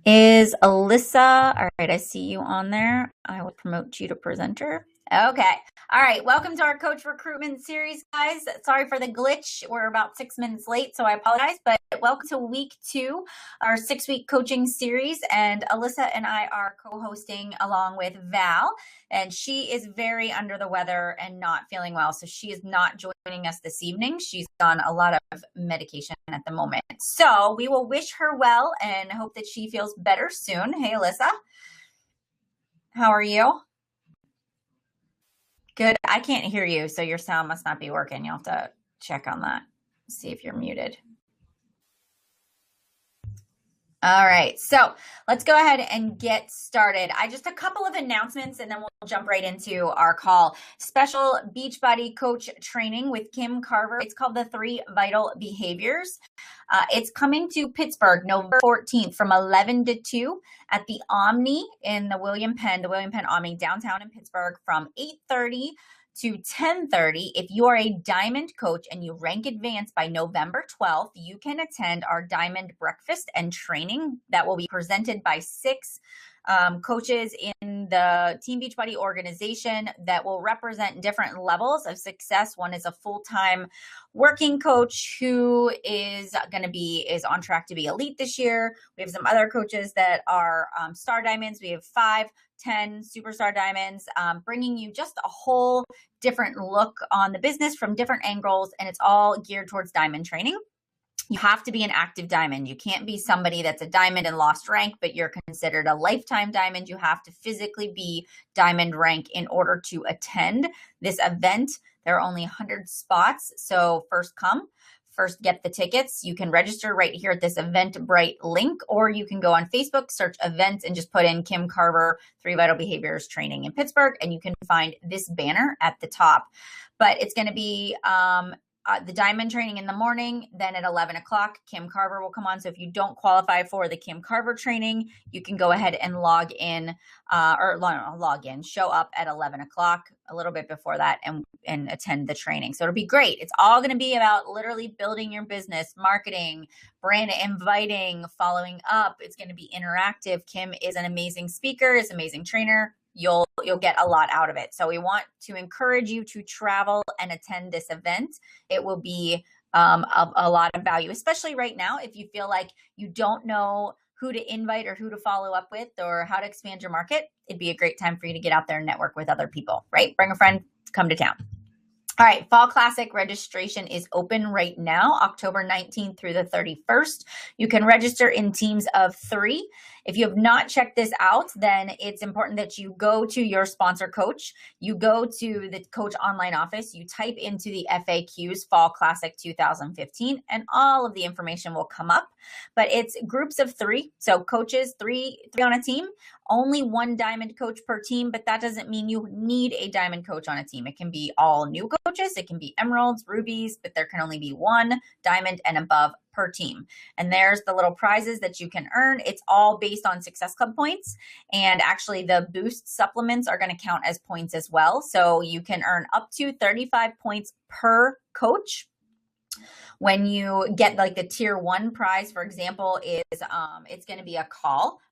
Is Alyssa, all right, I see you on there. I will promote you to presenter. Okay. All right. Welcome to our coach recruitment series, guys. Sorry for the glitch. We're about 6 minutes late, so I apologize, but welcome to week 2, our 6-week coaching series. And Alyssa and I are co-hosting along with Val, and she is very under the weather and not feeling well. So she is not joining us this evening. She's on a lot of medication at the moment. So we will wish her well and hope that she feels better soon. Hey, Alyssa. How are you? Good. I can't hear you, so your sound must not be working. You'll have to check on that. See if you're muted. All right, so let's go ahead and get started. Just a couple of announcements and then we'll jump right into our call. Special Beachbody coach training with Kim Carver. It's called the 3 Vital Behaviors. It's coming to Pittsburgh, November 14th from 11 to 2 at the Omni in the William Penn Omni downtown in Pittsburgh from 8:30 to 10:30. If you are a Diamond coach and you rank advanced by November 12th, you can attend our Diamond breakfast and training that will be presented by 6 coaches in the Team Beachbody organization that will represent different levels of success. One is a full-time working coach who is on track to be elite this year. We have some other coaches that are star diamonds. We have 5, 10 superstar diamonds, bringing you just a whole different look on the business from different angles, and it's all geared towards diamond training. You have to be an active diamond. You can't be somebody that's a diamond and lost rank, but you're considered a lifetime diamond. You have to physically be diamond rank in order to attend this event. There are only 100 spots, so first come, first get the tickets. You can register right here at this Eventbrite link, or you can go on Facebook, search events, and just put in Kim Carver 3 Vital Behaviors Training in Pittsburgh, and you can find this banner at the top. But it's going to be the diamond training in the morning. Then at 11 o'clock, Kim Carver will come on. So if you don't qualify for the Kim Carver training, you can go ahead and show up at 11 o'clock, a little bit before that, and attend the training. So it'll be great. It's all going to be about literally building your business, marketing, brand inviting, following up. It's going to be interactive. Kim is an amazing speaker, is an amazing trainer. You'll get a lot out of it. So we want to encourage you to travel and attend this event. It will be a lot of value, especially right now. If you feel like you don't know who to invite or who to follow up with or how to expand your market, it'd be a great time for you to get out there and network with other people, right? Bring a friend, come to town. All right, Fall Classic registration is open right now, October 19th through the 31st. You can register in teams of 3. If you have not checked this out, then it's important that you go to your sponsor coach. You go to the coach online office. You type into the FAQs Fall Classic 2015, and all of the information will come up. But it's groups of 3, so coaches, 3 on a team. Only 1 diamond coach per team, but that doesn't mean you need a diamond coach on a team. It can be all new coaches. It can be emeralds, rubies, but there can only be 1 diamond and above per team. And there's the little prizes that you can earn. It's all based on Success Club points. And actually the boost supplements are going to count as points as well. So you can earn up to 35 points per coach. When you get like the tier 1 prize, for example, is it's going to be a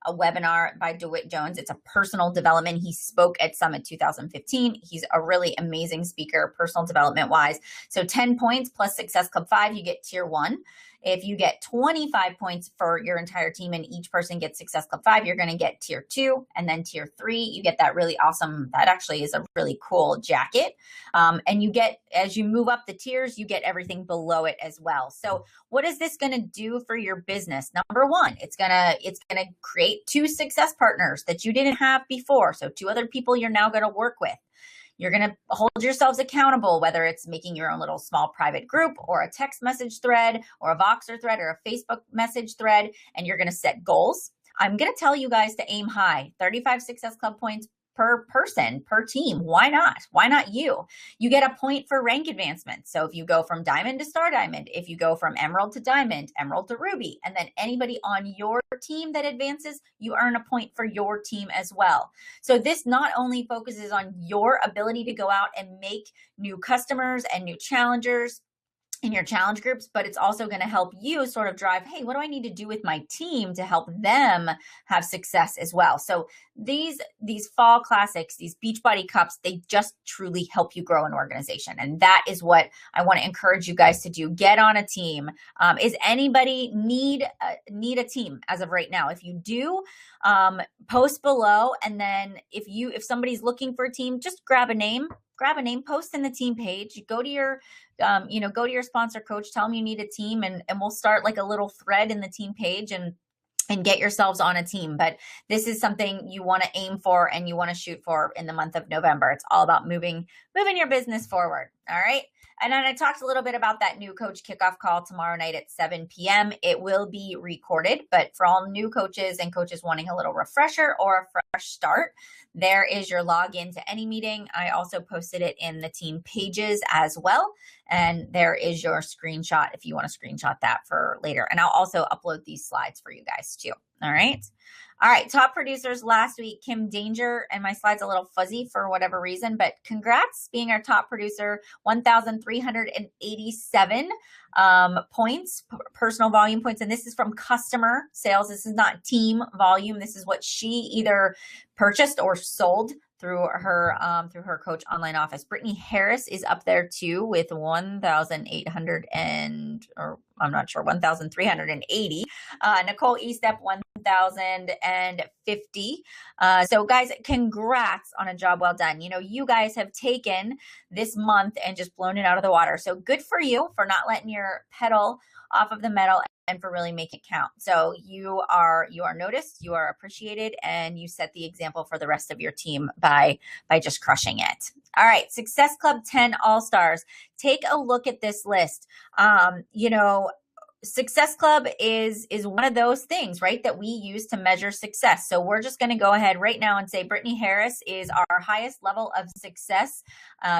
webinar by DeWitt Jones. It's a personal development. He spoke at Summit 2015. He's a really amazing speaker, personal development wise. So 10 points plus Success Club 5, you get tier 1. If you get 25 points for your entire team and each person gets Success Club 5, you're going to get tier 2, and then tier 3, you get that really awesome, that actually is a really cool jacket. And you get, as you move up the tiers, you get everything below it as well. So what is this going to do for your business? Number 1, it's going to create 2 success partners that you didn't have before. So 2 other people you're now going to work with. You're going to hold yourselves accountable, whether it's making your own little small private group or a text message thread or a Voxer thread or a Facebook message thread, and you're going to set goals. I'm going to tell you guys to aim high, 35 Success Club points per person, per team. Why not? Why not you? You get a point for rank advancement. So if you go from diamond to star diamond, if you go from emerald to diamond, emerald to ruby, and then anybody on your team that advances, you earn a point for your team as well. So this not only focuses on your ability to go out and make new customers and new challengers in your challenge groups, but it's also going to help you sort of drive, hey, what do I need to do with my team to help them have success as well? So these fall classics, these Beachbody cups, they just truly help you grow an organization. And that is what I want to encourage you guys to do. Get on a team. Is anybody need a team as of right now? If you do, post below. And then if somebody's looking for a team, just grab a name, post in the team page. You go to your go to your sponsor coach, tell them you need a team, and we'll start like a little thread in the team page and get yourselves on a team. But this is something you want to aim for and you want to shoot for in the month of November. It's all about moving your business forward. All right. And then I talked a little bit about that new coach kickoff call tomorrow night at 7 p.m. It will be recorded, but for all new coaches and coaches wanting a little refresher or a fresh start, there is your login to any meeting. I also posted it in the team pages as well. And there is your screenshot if you want to screenshot that for later. And I'll also upload these slides for you guys too. All right. All right. Top producers last week, Kim Danger, and my slide's a little fuzzy for whatever reason, but congrats being our top producer, 1,387 points, personal volume points. And this is from customer sales. This is not team volume. This is what she either purchased or sold through her coach online office. Brittany Harris is up there too with 1,380. Nicole Estep, 1,050. So guys, congrats on a job well done. You guys have taken this month and just blown it out of the water. So good for you for not letting your pedal off of the metal and for really making it count. So you are noticed, you are appreciated, and you set the example for the rest of your team by just crushing it. All right, Success Club 10 All-Stars. Take a look at this list. Success Club is one of those things, right, that we use to measure success. So we're just going to go ahead right now and say Brittany Harris is our highest level of success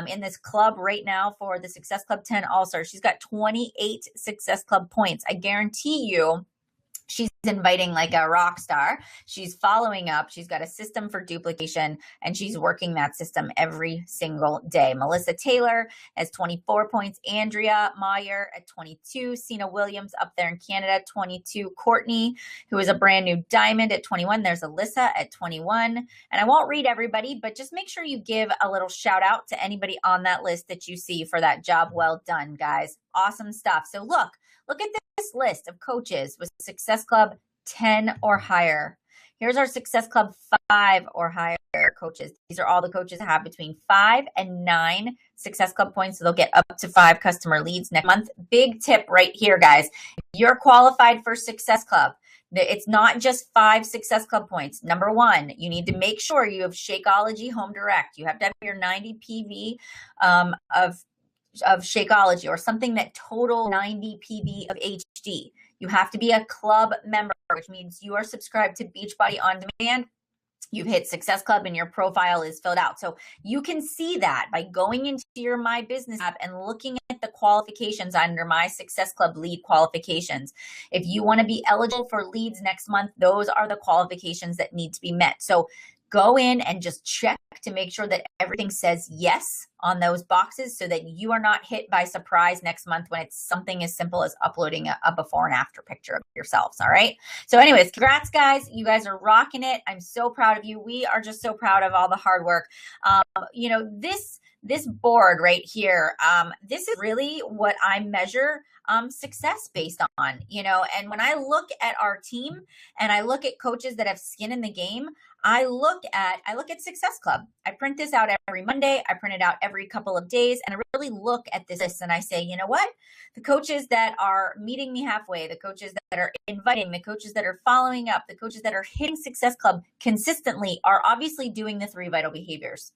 in this club right now for the Success Club 10 All-Stars. She's got 28 Success Club points. I guarantee you, she's inviting like a rock star. She's following up. She's got a system for duplication, and she's working that system every single day. Melissa Taylor has 24 points. Andrea Meyer at 22. Sina Williams up there in Canada, 22. Courtney, who is a brand new diamond, at 21. There's Alyssa at 21. And I won't read everybody, but just make sure you give a little shout out to anybody on that list that you see for that job well done, guys. Awesome stuff. So look at this list of coaches with Success Club 10 or higher. Here's our Success Club 5 or higher coaches. These are all the coaches that have between 5 and 9 Success Club points. So they'll get up to 5 customer leads next month. Big tip right here, guys. If you're qualified for Success Club, it's not just 5 Success Club points. Number 1, you need to make sure you have Shakeology Home Direct. You have to have your 90 PV of Shakeology, or something that total 90 PV of HD. You have to be a club member, which means you are subscribed to Beachbody On Demand. You've hit Success Club and your profile is filled out. So you can see that by going into your My Business app and looking at the qualifications under My Success Club lead qualifications. If you want to be eligible for leads next month, those are the qualifications that need to be met. So go in and just check to make sure that everything says yes on those boxes so that you are not hit by surprise next month when it's something as simple as uploading a before and after picture of yourselves. All right. So anyways, congrats, guys. You guys are rocking it. I'm so proud of you. We are just so proud of all the hard work. This board right here, this is really what I measure success based on, and when I look at our team and I look at coaches that have skin in the game, I look at Success Club. I print this out every Monday. I print it out every couple of days, and I really look at this list and I say, you know what? The coaches that are meeting me halfway, the coaches that are inviting, the coaches that are following up, the coaches that are hitting Success Club consistently are obviously doing the 3 vital behaviors.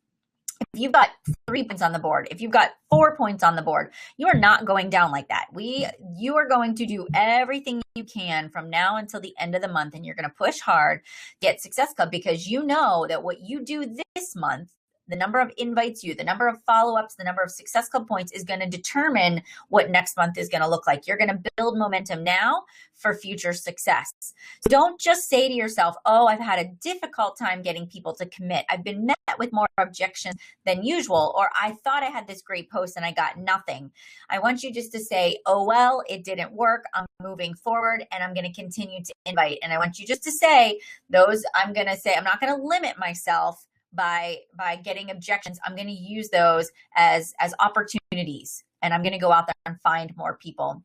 If you've got 3 points on the board, if you've got 4 points on the board, you are not going down like that. You are going to do everything you can from now until the end of the month, and you're going to push hard, get Success Club, because you know that what you do this month, the number of invites the number of follow-ups, the number of Success Club points is going to determine what next month is going to look like. You're going to build momentum now for future success. So don't just say to yourself, oh, I've had a difficult time getting people to commit. I've been met with more objections than usual, or I thought I had this great post and I got nothing. I want you just to say, oh, well, it didn't work. I'm moving forward and I'm going to continue to invite. And I want you just to say those, I'm not going to limit myself by getting objections. I'm going to use those as opportunities, and I'm going to go out there and find more people.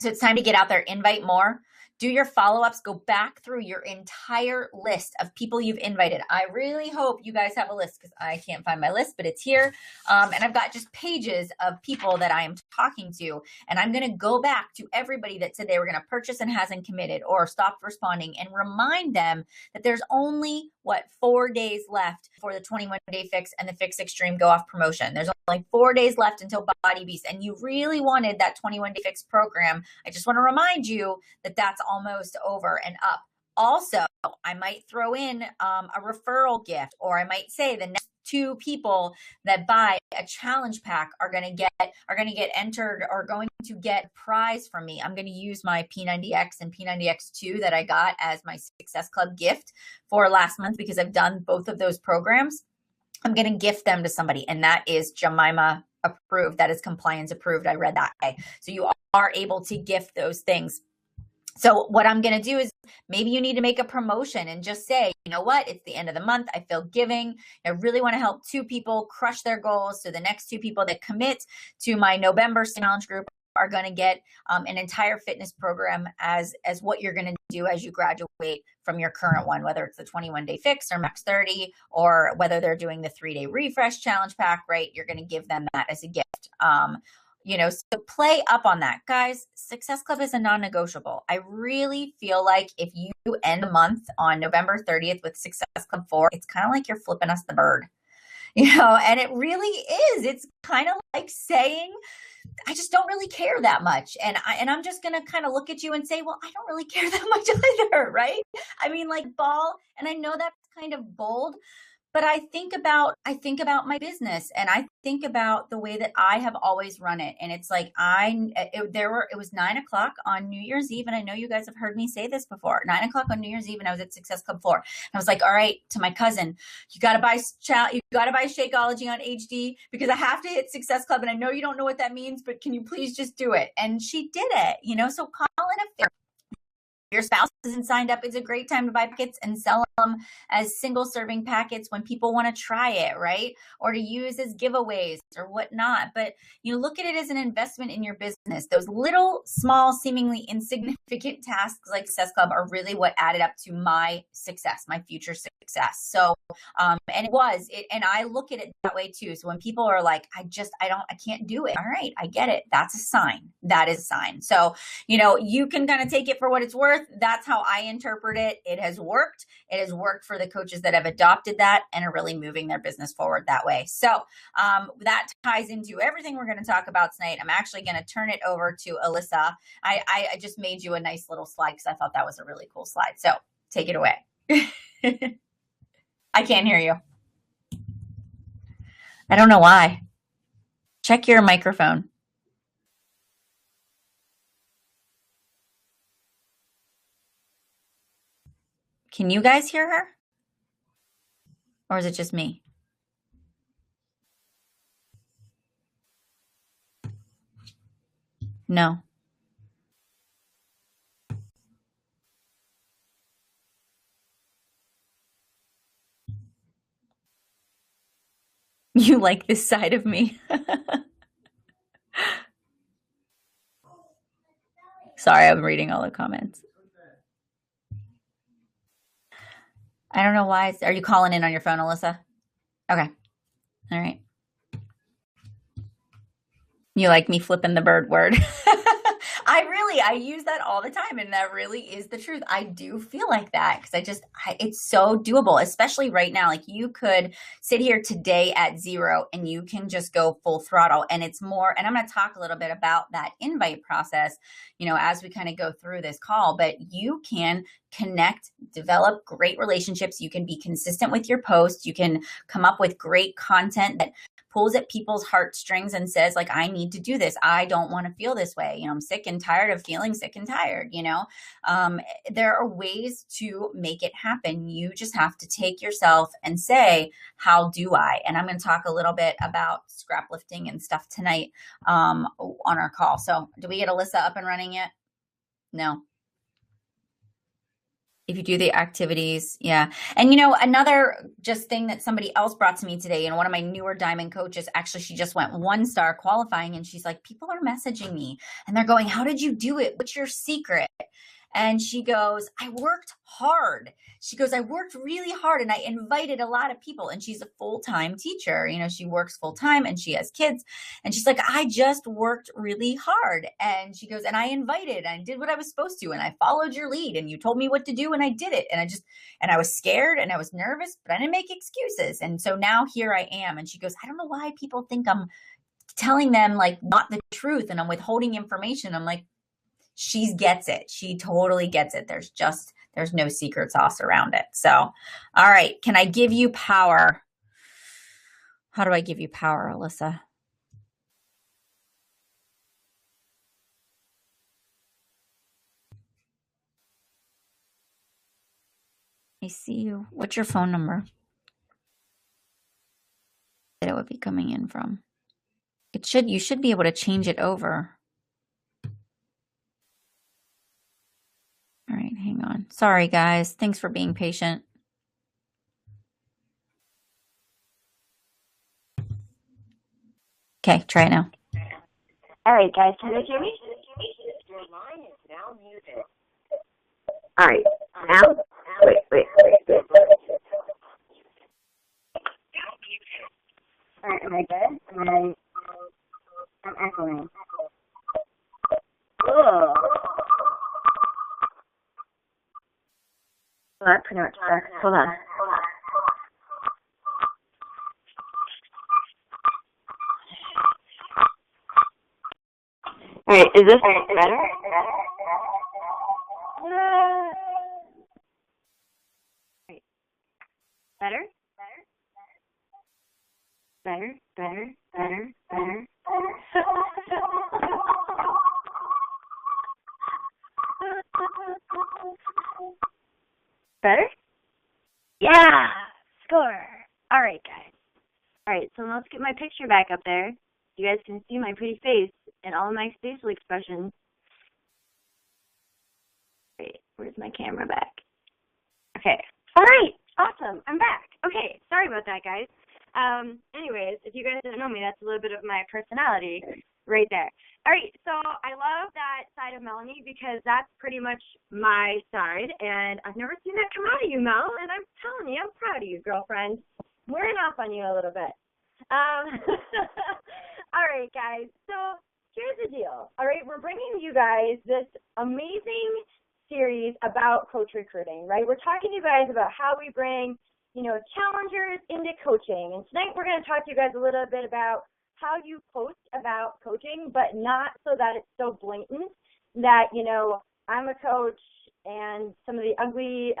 So it's time to get out there, invite more, do your follow-ups, go back through your entire list of people you've invited. I really hope you guys have a list because I can't find my list, but it's here. And I've got just pages of people that I am talking to, and I'm going to go back to everybody that said they were going to purchase and hasn't committed or stopped responding and remind them that there's only 4 days left for the 21-day fix and the Fix Extreme Go Off promotion. There's only 4 days left until Body Beast, and you really wanted that 21-day fix program. I just want to remind you that that's almost over and up. Also, I might throw in a referral gift, or I might say the next 2 people that buy a challenge pack are going to get entered or going to get a prize from me. I'm going to use my P90X and P90X2 that I got as my Success Club gift for last month because I've done both of those programs. I'm going to gift them to somebody, and that is Jemima approved. That is compliance approved. I read that. So you are able to gift those things. So what I'm going to do is maybe you need to make a promotion and just say, you know what, it's the end of the month. I feel giving. I really want to help 2 people crush their goals. So the next 2 people that commit to my November challenge group are going to get an entire fitness program as what you're going to do as you graduate from your current one, whether it's the 21-day fix or max 30, or whether they're doing the 3-day refresh challenge pack, right? You're going to give them that as a gift. So play up on that. Guys, Success Club is a non-negotiable. I really feel like if you end the month on November 30th with Success Club 4, it's kind of like you're flipping us the bird, and it really is. It's kind of like saying, I just don't really care that much. And I'm just going to kind of look at you and say, well, I don't really care that much either, right? I mean, like ball. And I know that's kind of bold, but I think about my business, and I think about the way that I have always run it. And it's like, it was 9:00 on New Year's Eve. And I know you guys have heard me say this before, 9:00 on New Year's Eve. And I was at Success Club 4. And I was like, all right, to my cousin, you got to buy Shakeology on HD because I have to hit Success Club. And I know you don't know what that means, but can you please just do it? And she did it, so call in a fair. Your spouse isn't signed up, it's a great time to buy packets and sell them as single serving packets when people want to try it, right? Or to use as giveaways or whatnot. But you look at it as an investment in your business. Those little, small, seemingly insignificant tasks like Success Club are really what added up to my success, my future success. So, and I look at it that way too. So when people are like, I can't do it. All right, I get it. That's a sign. That is a sign. So, you can kind of take it for what it's worth. That's how I interpret it. It has worked. It has worked for the coaches that have adopted that and are really moving their business forward that way. So that ties into everything we're going to talk about tonight. I'm actually going to turn it over to Alyssa. I just made you a nice little slide because I thought that was a really cool slide. So take it away. I can't hear you. I don't know why. Check your microphone. Can you guys hear her? Or is it just me? No. You like this side of me? Sorry, I'm reading all the comments. I don't know why. Are you calling in on your phone, Alyssa? Okay. All right. You like me flipping the bird word. I really Literally, I use that all the time, and that really is the truth. I do feel like that because it's so doable, especially right now. Like you could sit here today at 0 and you can just go full throttle, and it's more, and I'm going to talk a little bit about that invite process, as we kind of go through this call, but you can connect, develop great relationships. You can be consistent with your posts. You can come up with great content that pulls at people's heartstrings and says, like, I need to do this. I don't want to feel this way. I'm sick and tired of feeling sick and tired. There are ways to make it happen. You just have to take yourself and say, how do I? And I'm going to talk a little bit about scrap lifting and stuff tonight on our call. So do we get Alyssa up and running yet? No. If you do the activities, yeah. And another just thing that somebody else brought to me today, one of my newer diamond coaches, actually, she just went 1-star qualifying, and she's like, people are messaging me and they're going, how did you do it? What's your secret? And she goes, I worked hard. She goes, I worked really hard and I invited a lot of people. And she's a full-time teacher. She works full-time and she has kids. And she's like, I just worked really hard. And she goes, and I invited, and I did what I was supposed to. And I followed your lead and you told me what to do and I did it. And I was scared and I was nervous, but I didn't make excuses. And so now here I am. And she goes, I don't know why people think I'm telling them like not the truth and I'm withholding information. I'm like, she gets it. She totally gets it. There's no secret sauce around it. So, all right. Can I give you power? How do I give you power, Alyssa? I see you. What's your phone number? That it would be coming in from. You should be able to change it over. All right, hang on. Sorry, guys. Thanks for being patient. Okay, try it now. All right, guys. Can you hear me? Your line is now muted. All right. Now? Wait. All right, am I good? I'm echoing. Oh. Well, that pretty much sucks. Hold on. All right, is this better? Better? Better. Better? Yeah! Score! All right, guys. All right, so let's get my picture back up there. You guys can see my pretty face and all of my facial expressions. Wait, where's my camera back? Okay. All right. Awesome. I'm back. Okay. Sorry about that, guys. Anyways, if you guys don't know me, that's a little bit of my personality right there. All right. So I love that side of Melanie because that's pretty much my side. And I've never seen that come out of you, Mel. And I'm telling you, I'm proud of you, girlfriend. I'm wearing off on you a little bit. All right, guys. So here's the deal. All right. We're bringing you guys this amazing series about coach recruiting, right? We're talking to you guys about how we bring, challengers into coaching. And tonight we're going to talk to you guys a little bit about how you post about coaching, but not so that it's so blatant that, I'm a coach and some of the ugly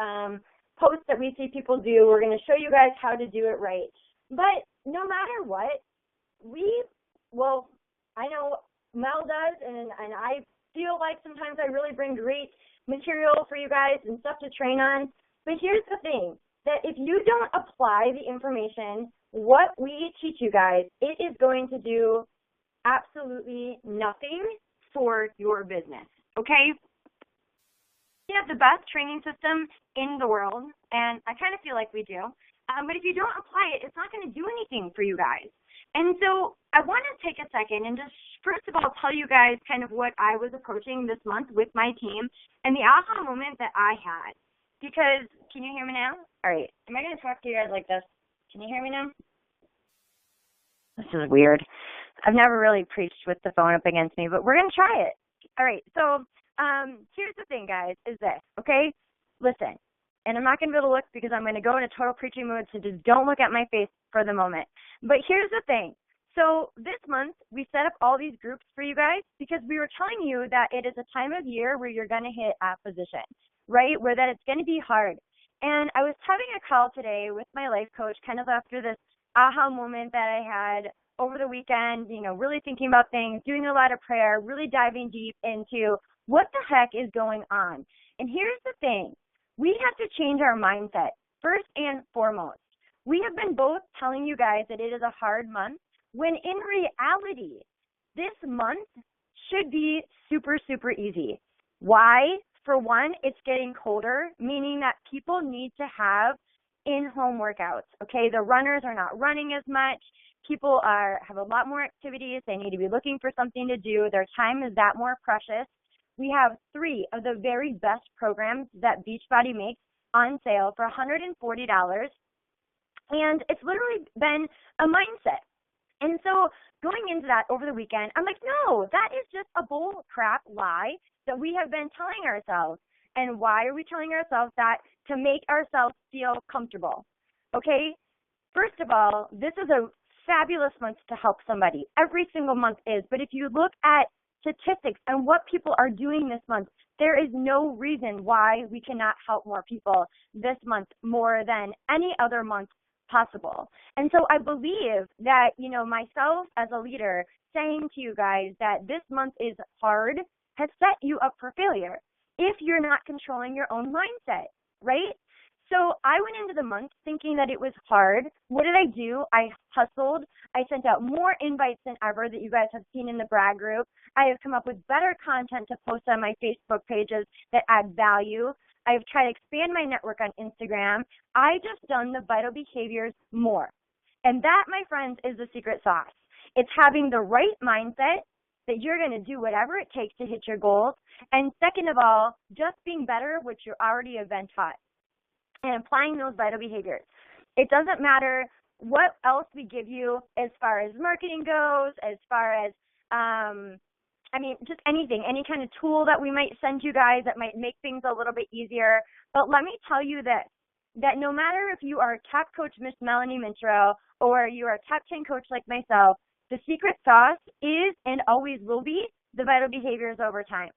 posts that we see people do. We're going to show you guys how to do it right. But no matter what, I know Mel does, and I feel like sometimes I really bring great material for you guys and stuff to train on. But here's the thing, that if you don't apply the information, what we teach you guys, it is going to do absolutely nothing for your business, okay? We have the best training system in the world, and I kind of feel like we do. But if you don't apply it, it's not going to do anything for you guys. And so I want to take a second and just first of all tell you guys kind of what I was approaching this month with my team and the aha moment that I had. Because, can you hear me now? All right. Am I going to talk to you guys like this? Can you hear me now? This is weird. I've never really preached with the phone up against me, but we're going to try it. All right. So Here's the thing, guys, is this, okay? Listen, and I'm not going to be able to look because I'm going to go in a total preaching mood, so just don't look at my face for the moment. But here's the thing. So this month, we set up all these groups for you guys because we were telling you that it is a time of year where you're going to hit opposition, right? Where that it's going to be hard. And I was having a call today with my life coach kind of after this aha moment that I had over the weekend, you know, really thinking about things, doing a lot of prayer, really diving deep into what the heck is going on. And here's the thing. We have to change our mindset first and foremost. We have been both telling you guys that it is a hard month, when in reality, this month should be super, super easy. Why? For one, it's getting colder, meaning that people need to have in-home workouts, okay? The runners are not running as much. People have a lot more activities. They need to be looking for something to do. Their time is that more precious. We have 3 of the very best programs that Beachbody makes on sale for $140, and it's literally been a mindset. And so going into that over the weekend, I'm like, no, that is just a bull crap lie that we have been telling ourselves. And why are we telling ourselves that? To make ourselves feel comfortable. Okay? First of all, this is a fabulous month to help somebody. Every single month is. But if you look at statistics and what people are doing this month, there is no reason why we cannot help more people this month more than any other month possible. And so I believe that, you know, myself as a leader saying to you guys that this month is hard has set you up for failure if you're not controlling your own mindset, right? So I went into the month thinking that it was hard. What did I do? I hustled. I sent out more invites than ever that you guys have seen in the brag group. I have come up with better content to post on my Facebook pages that add value. I've tried to expand my network on Instagram. I just done the vital behaviors more. And that, my friends, is the secret sauce. It's having the right mindset that you're going to do whatever it takes to hit your goals. And second of all, just being better, which you already have been taught, and applying those vital behaviors. It doesn't matter what else we give you as far as marketing goes, as far as just anything, any kind of tool that we might send you guys that might make things a little bit easier. But let me tell you this, that no matter if you are a top coach, Miss Melanie Mintro, or you are a top 10 coach like myself, the secret sauce is and always will be the vital behaviors over time.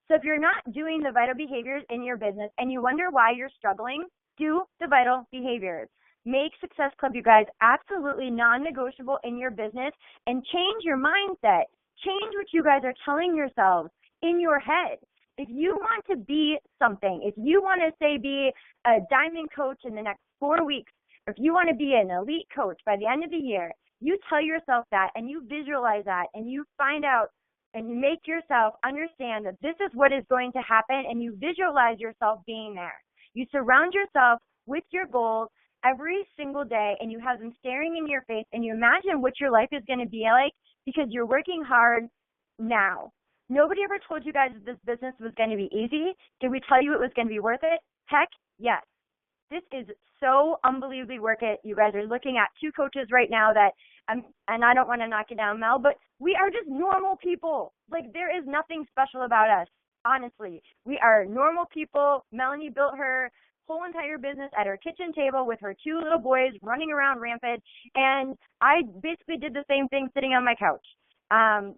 So if you're not doing the vital behaviors in your business and you wonder why you're struggling, do the vital behaviors. Make Success Club, you guys, absolutely non-negotiable in your business and change your mindset. Change what you guys are telling yourselves in your head. If you want to be something, if you want to say be a diamond coach in the next 4 weeks, or if you want to be an elite coach by the end of the year, you tell yourself that and you visualize that and you find out and you make yourself understand that this is what is going to happen and you visualize yourself being there. You surround yourself with your goals every single day and you have them staring in your face and you imagine what your life is going to be like because you're working hard now. Nobody ever told you guys that this business was going to be easy. Did we tell you it was going to be worth it? Heck, yes. This is so unbelievably worth it. You guys are looking at 2 coaches right now that, and I don't want to knock it down, Mel, but we are just normal people. Like, there is nothing special about us, honestly. We are normal people. Melanie built her whole entire business at her kitchen table with her 2 little boys running around rampant, and I basically did the same thing sitting on my couch.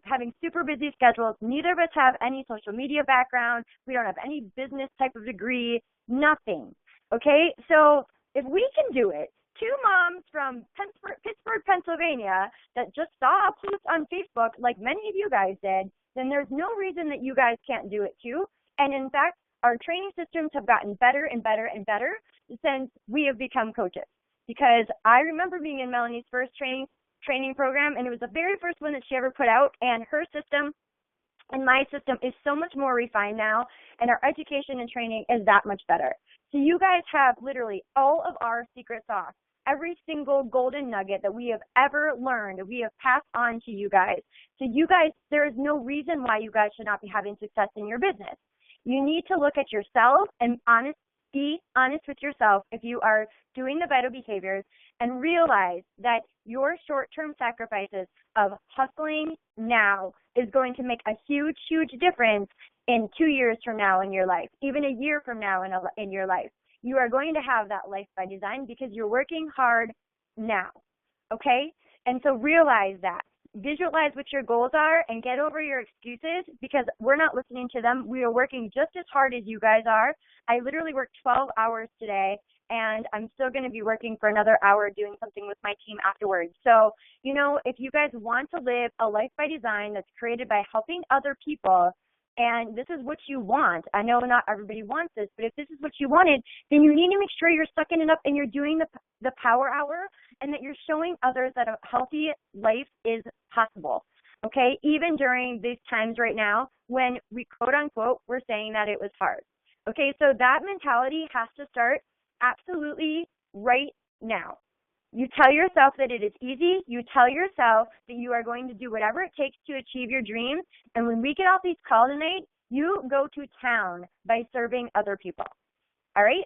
Having super busy schedules. Neither of us have any social media background. We don't have any business type of degree, nothing. Okay, so if we can do it, 2 moms from Pittsburgh, Pennsylvania that just saw a post on Facebook like many of you guys did, then there's no reason that you guys can't do it too. And in fact, our training systems have gotten better and better and better since we have become coaches. Because I remember being in Melanie's first training program, and it was the very first one that she ever put out, and her system and my system is so much more refined now, and our education and training is that much better. So you guys have literally all of our secret sauce, every single golden nugget that we have ever learned, we have passed on to you guys. So you guys, there is no reason why you guys should not be having success in your business. You need to look at yourself and be honest with yourself if you are doing the vital behaviors and realize that your short-term sacrifices of hustling now is going to make a huge, huge difference in 2 years from now in your life, even a year from now in your life. You are going to have that life by design because you're working hard now, okay? And so realize that. Visualize what your goals are and get over your excuses because we're not listening to them. We are working just as hard as you guys are. I literally worked 12 hours today, and I'm still going to be working for another hour doing something with my team afterwards. So, you know, if you guys want to live a life by design that's created by helping other people, and this is what you want, I know not everybody wants this, but if this is what you wanted, then you need to make sure you're sucking it up and you're doing the power hour and that you're showing others that a healthy life is possible, okay? Even during these times right now when we quote unquote, we're saying that it was hard, okay? So that mentality has to start absolutely right now. You tell yourself that it is easy. You tell yourself that you are going to do whatever it takes to achieve your dreams. And when we get off these calls tonight, you go to town by serving other people. All right?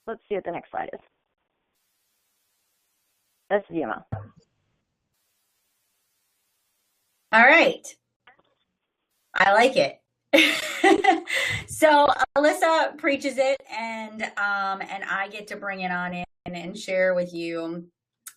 Let's see what the next slide is. That's the demo. All right. I like it. So Alyssa preaches it, and I get to bring it on in and share with you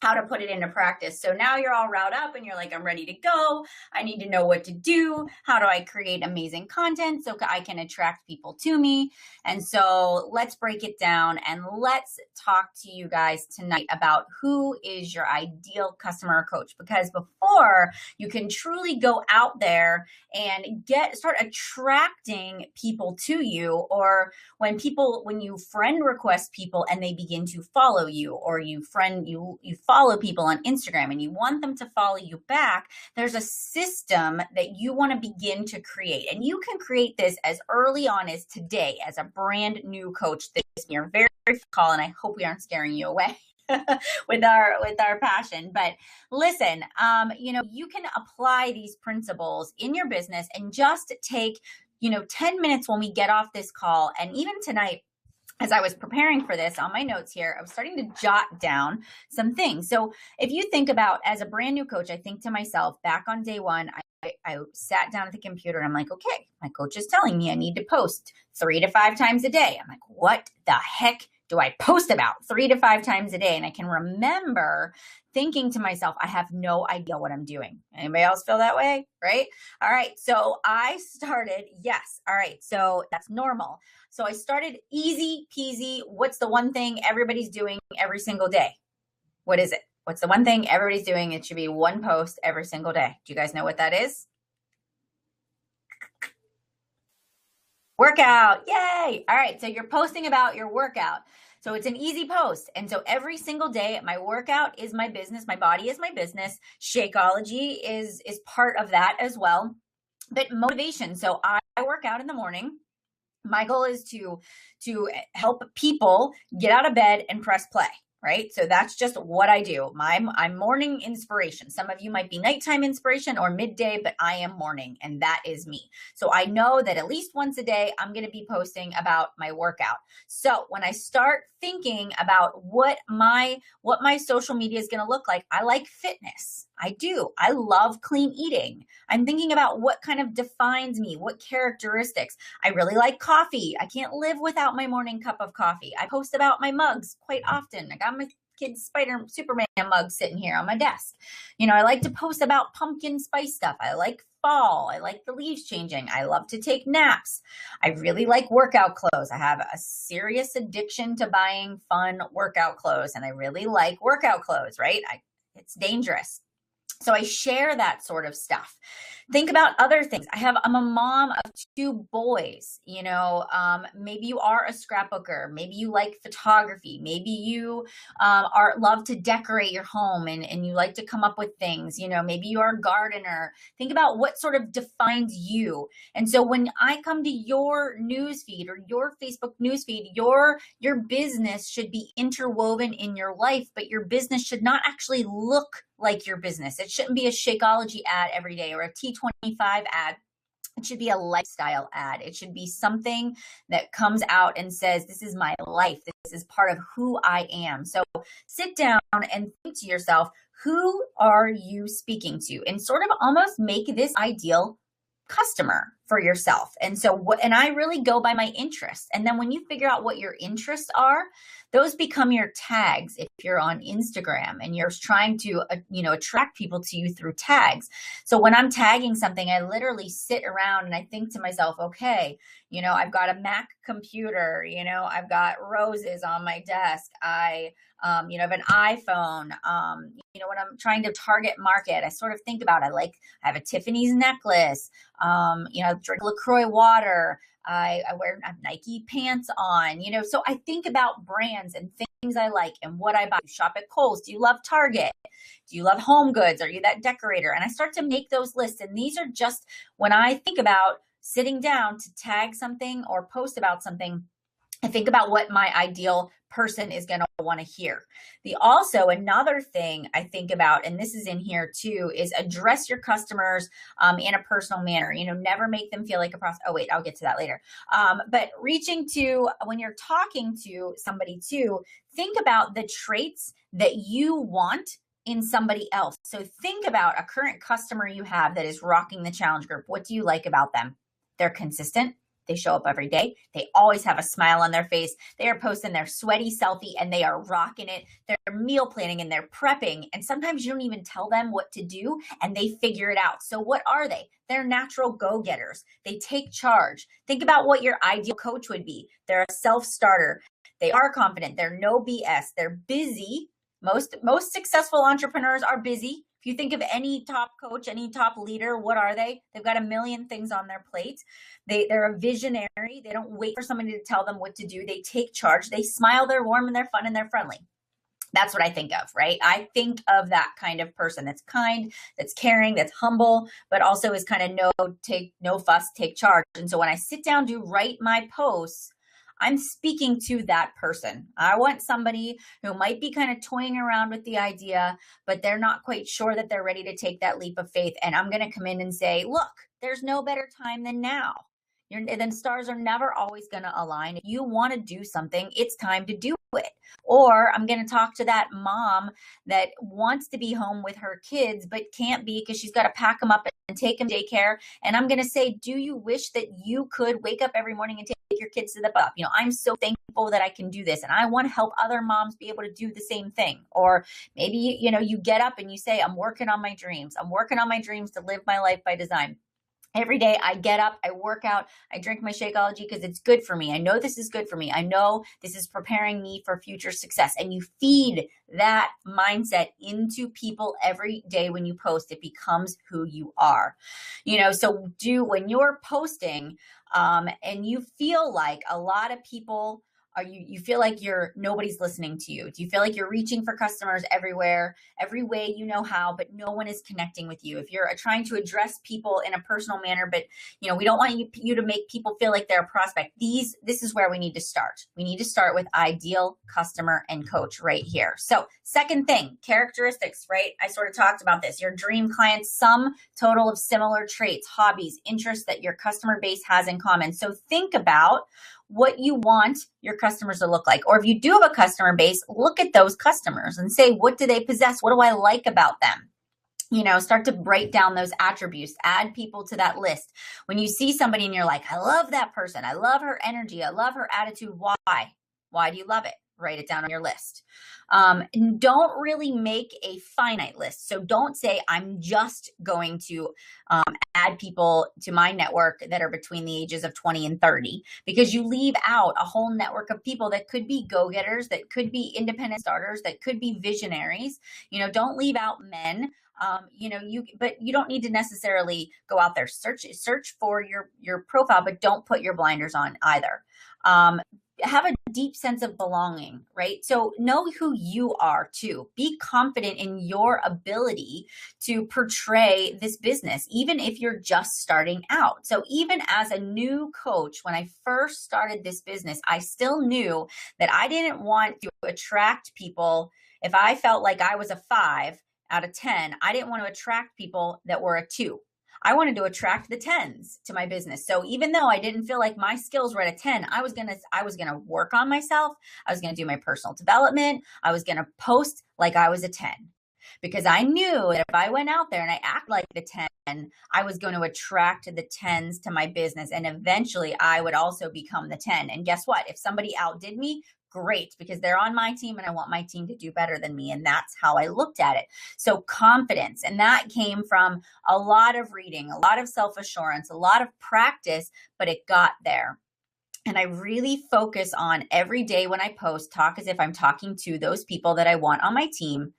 how to put it into practice. So now you're all riled up and you're like, I'm ready to go. I need to know what to do. How do I create amazing content so I can attract people to me? And so let's break it down and let's talk to you guys tonight about who is your ideal customer coach, because before you can truly go out there and start attracting people to you, or when you friend request people and they begin to follow you, or you follow people on Instagram and you want them to follow you back, there's a system that you want to begin to create. And you can create this as early on as today as a brand new coach this year. Very, very call, and I hope we aren't scaring you away with our passion. But listen, you can apply these principles in your business and just take 10 minutes when we get off this call. And even tonight, as I was preparing for this on my notes here, I was starting to jot down some things. So if you think about, as a brand new coach, I think to myself, back on day one, I sat down at the computer and I'm like, okay, my coach is telling me I need to post 3 to 5 times a day. I'm like, what the heck do I post about 3 to 5 times a day? And I can remember thinking to myself, I have no idea what I'm doing. Anybody else feel that way? Right? All right. So I started, yes. All right. So that's normal. So I started easy peasy. What's the one thing everybody's doing every single day? What is it? What's the one thing everybody's doing? It should be one post every single day. Do you guys know what that is? Workout. Yay. All right. So you're posting about your workout. So it's an easy post. And so every single day, my workout is my business. My body is my business. Shakeology is part of that as well. But motivation. So I work out in the morning. My goal is to help people get out of bed and press play. Right? So that's just what I do. I'm morning inspiration. Some of you might be nighttime inspiration or midday, but I am morning, and that is me. So I know that at least once a day, I'm going to be posting about my workout. So when I start thinking about what my social media is going to look like, I like fitness. I do. I love clean eating. I'm thinking about what kind of defines me, what characteristics. I really like coffee. I can't live without my morning cup of coffee. I post about my mugs quite often. I got my kid's Superman mug sitting here on my desk. I like to post about pumpkin spice stuff. I like fall. I like the leaves changing. I love to take naps. I really like workout clothes. I have a serious addiction to buying fun workout clothes, and I really like workout clothes, right? It's dangerous. So I share that sort of stuff. Think about other things. I'm a mom of 2 boys. Maybe you are a scrapbooker. Maybe you like photography. Maybe you love to decorate your home and you like to come up with things. Maybe you are a gardener. Think about what sort of defines you. And so when I come to your newsfeed or your Facebook newsfeed, your business should be interwoven in your life, but your business should not actually look like your business. It shouldn't be a Shakeology ad every day or a T25 ad. It should be a lifestyle ad. It should be something that comes out and says, this is my life. This is part of who I am. So sit down and think to yourself, who are you speaking to? And sort of almost make this ideal customer for yourself. And so and I really go by my interests. And then when you figure out what your interests are, those become your tags. If you're on Instagram and you're trying to, attract people to you through tags. So when I'm tagging something, I literally sit around and I think to myself, okay, I've got a Mac computer, I've got roses on my desk. I have an iPhone. When I'm trying to target market, I sort of think about it. I have a Tiffany's necklace, drink LaCroix water. I wear Nike pants on, so I think about brands and things I like and what I buy. You shop at Kohl's. Do you love Target? Do you love Home Goods? Are you that decorator? And I start to make those lists. And these are just when I think about sitting down to tag something or post about something, I think about what my ideal person is going to want to hear. Another thing I think about, and this is in here too, is address your customers in a personal manner. Never make them feel like a prospect. Oh, wait, I'll get to that later. But when you're talking to somebody too, think about the traits that you want in somebody else. So think about a current customer you have that is rocking the challenge group. What do you like about them? They're consistent. They show up every day. They always have a smile on their face. They are posting their sweaty selfie and they are rocking it. They're meal planning and they're prepping. And sometimes you don't even tell them what to do and they figure it out. So what are they? They're natural go-getters. They take charge. Think about what your ideal coach would be. They're a self-starter. They are confident. They're no BS. They're busy. Most successful entrepreneurs are busy. If you think of any top coach, any top leader, what are they? They've got a million things on their plate. They're a visionary. They don't wait for somebody to tell them what to do. They take charge. They smile. They're warm and they're fun and they're friendly. That's what I think of, right? I think of that kind of person that's kind, that's caring, that's humble, but also is kind of no fuss, take charge. And so when I sit down to write my posts, I'm speaking to that person. I want somebody who might be kind of toying around with the idea, but they're not quite sure that they're ready to take that leap of faith. And I'm going to come in and say, look, there's no better time than now. Then stars are never always going to align. If you want to do something, it's time to do it. Or I'm going to talk to that mom that wants to be home with her kids, but can't be because she's got to pack them up and take them to daycare. And I'm going to say, do you wish that you could wake up every morning and take your kids to the bus? I'm so thankful that I can do this. And I want to help other moms be able to do the same thing. Or maybe, you get up and you say, I'm working on my dreams. I'm working on my dreams to live my life by design. Every day I get up, I work out, I drink my Shakeology because it's good for me. I know this is good for me. I know this is preparing me for future success. And you feed that mindset into people every day when you post, it becomes who you are. So when you're posting and you feel like a lot of people you feel like nobody's listening to you? Do you feel like you're reaching for customers everywhere, every way you know how, but no one is connecting with you? If you're trying to address people in a personal manner, but we don't want you to make people feel like they're a prospect. This is where we need to start. We need to start with ideal customer and coach right here. So second thing, characteristics, right? I sort of talked about this. Your dream clients, some total of similar traits, hobbies, interests that your customer base has in common. So think about what you want your customers to look like. Or if you do have a customer base, look at those customers and say, what do they possess? What do I like about them? Start to break down those attributes, add people to that list. When you see somebody and you're like, I love that person. I love her energy. I love her attitude. Why? Why do you love it? Write it down on your list. And don't really make a finite list. So don't say, I'm just going to add people to my network that are between the ages of 20 and 30, because you leave out a whole network of people that could be go-getters, that could be independent starters, that could be visionaries. Don't leave out men. But you don't need to necessarily go out there, search for your profile, but don't put your blinders on either. Have a deep sense of belonging, right? So know who you are too. Be confident in your ability to portray this business, even if you're just starting out. So even as a new coach, when I first started this business, I still knew that I didn't want to attract people. If I felt like I was a 5 out of 10, I didn't want to attract people that were a 2. I wanted to attract the 10s to my business. So even though I didn't feel like my skills were at a 10, I was going to work on myself. I was going to do my personal development. I was going to post like I was a 10. because I knew that if I went out there and I act like the 10, I was going to attract the 10s to my business. And eventually I would also become the 10. And guess what? If somebody outdid me, great, because they're on my team and I want my team to do better than me. And that's how I looked at it. So confidence, and that came from a lot of reading, a lot of self-assurance, a lot of practice, but it got there. And I really focus on every day when I post, talk as if I'm talking to those people that I want on my team.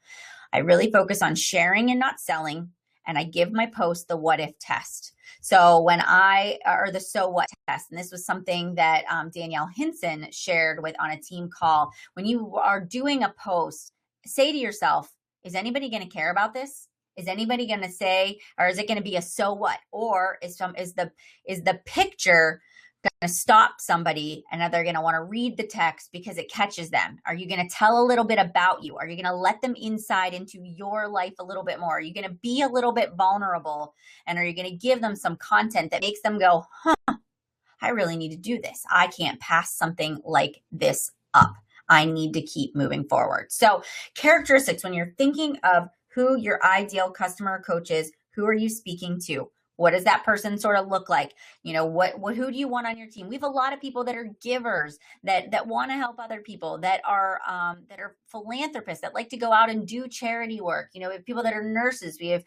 I really focus on sharing and not selling. And I give my post the what if test. So or the so what test. And this was something that Danielle Hinson shared on a team call. When you are doing a post, say to yourself, is anybody going to care about this? Is anybody going to say, or is it going to be a so what? Or is the picture going to stop somebody and they're going to want to read the text because it catches them? Are you going to tell a little bit about you? Are you going to let them inside into your life a little bit more? Are you going to be a little bit vulnerable? And are you going to give them some content that makes them go, huh, I really need to do this. I can't pass something like this up. I need to keep moving forward. So characteristics, when you're thinking of who your ideal customer or coach is, who are you speaking to? What does that person sort of look like? You know, who do you want on your team? We have a lot of people that are givers, that want to help other people, that are philanthropists, that like to go out and do charity work. You know, we have people that are nurses. We have,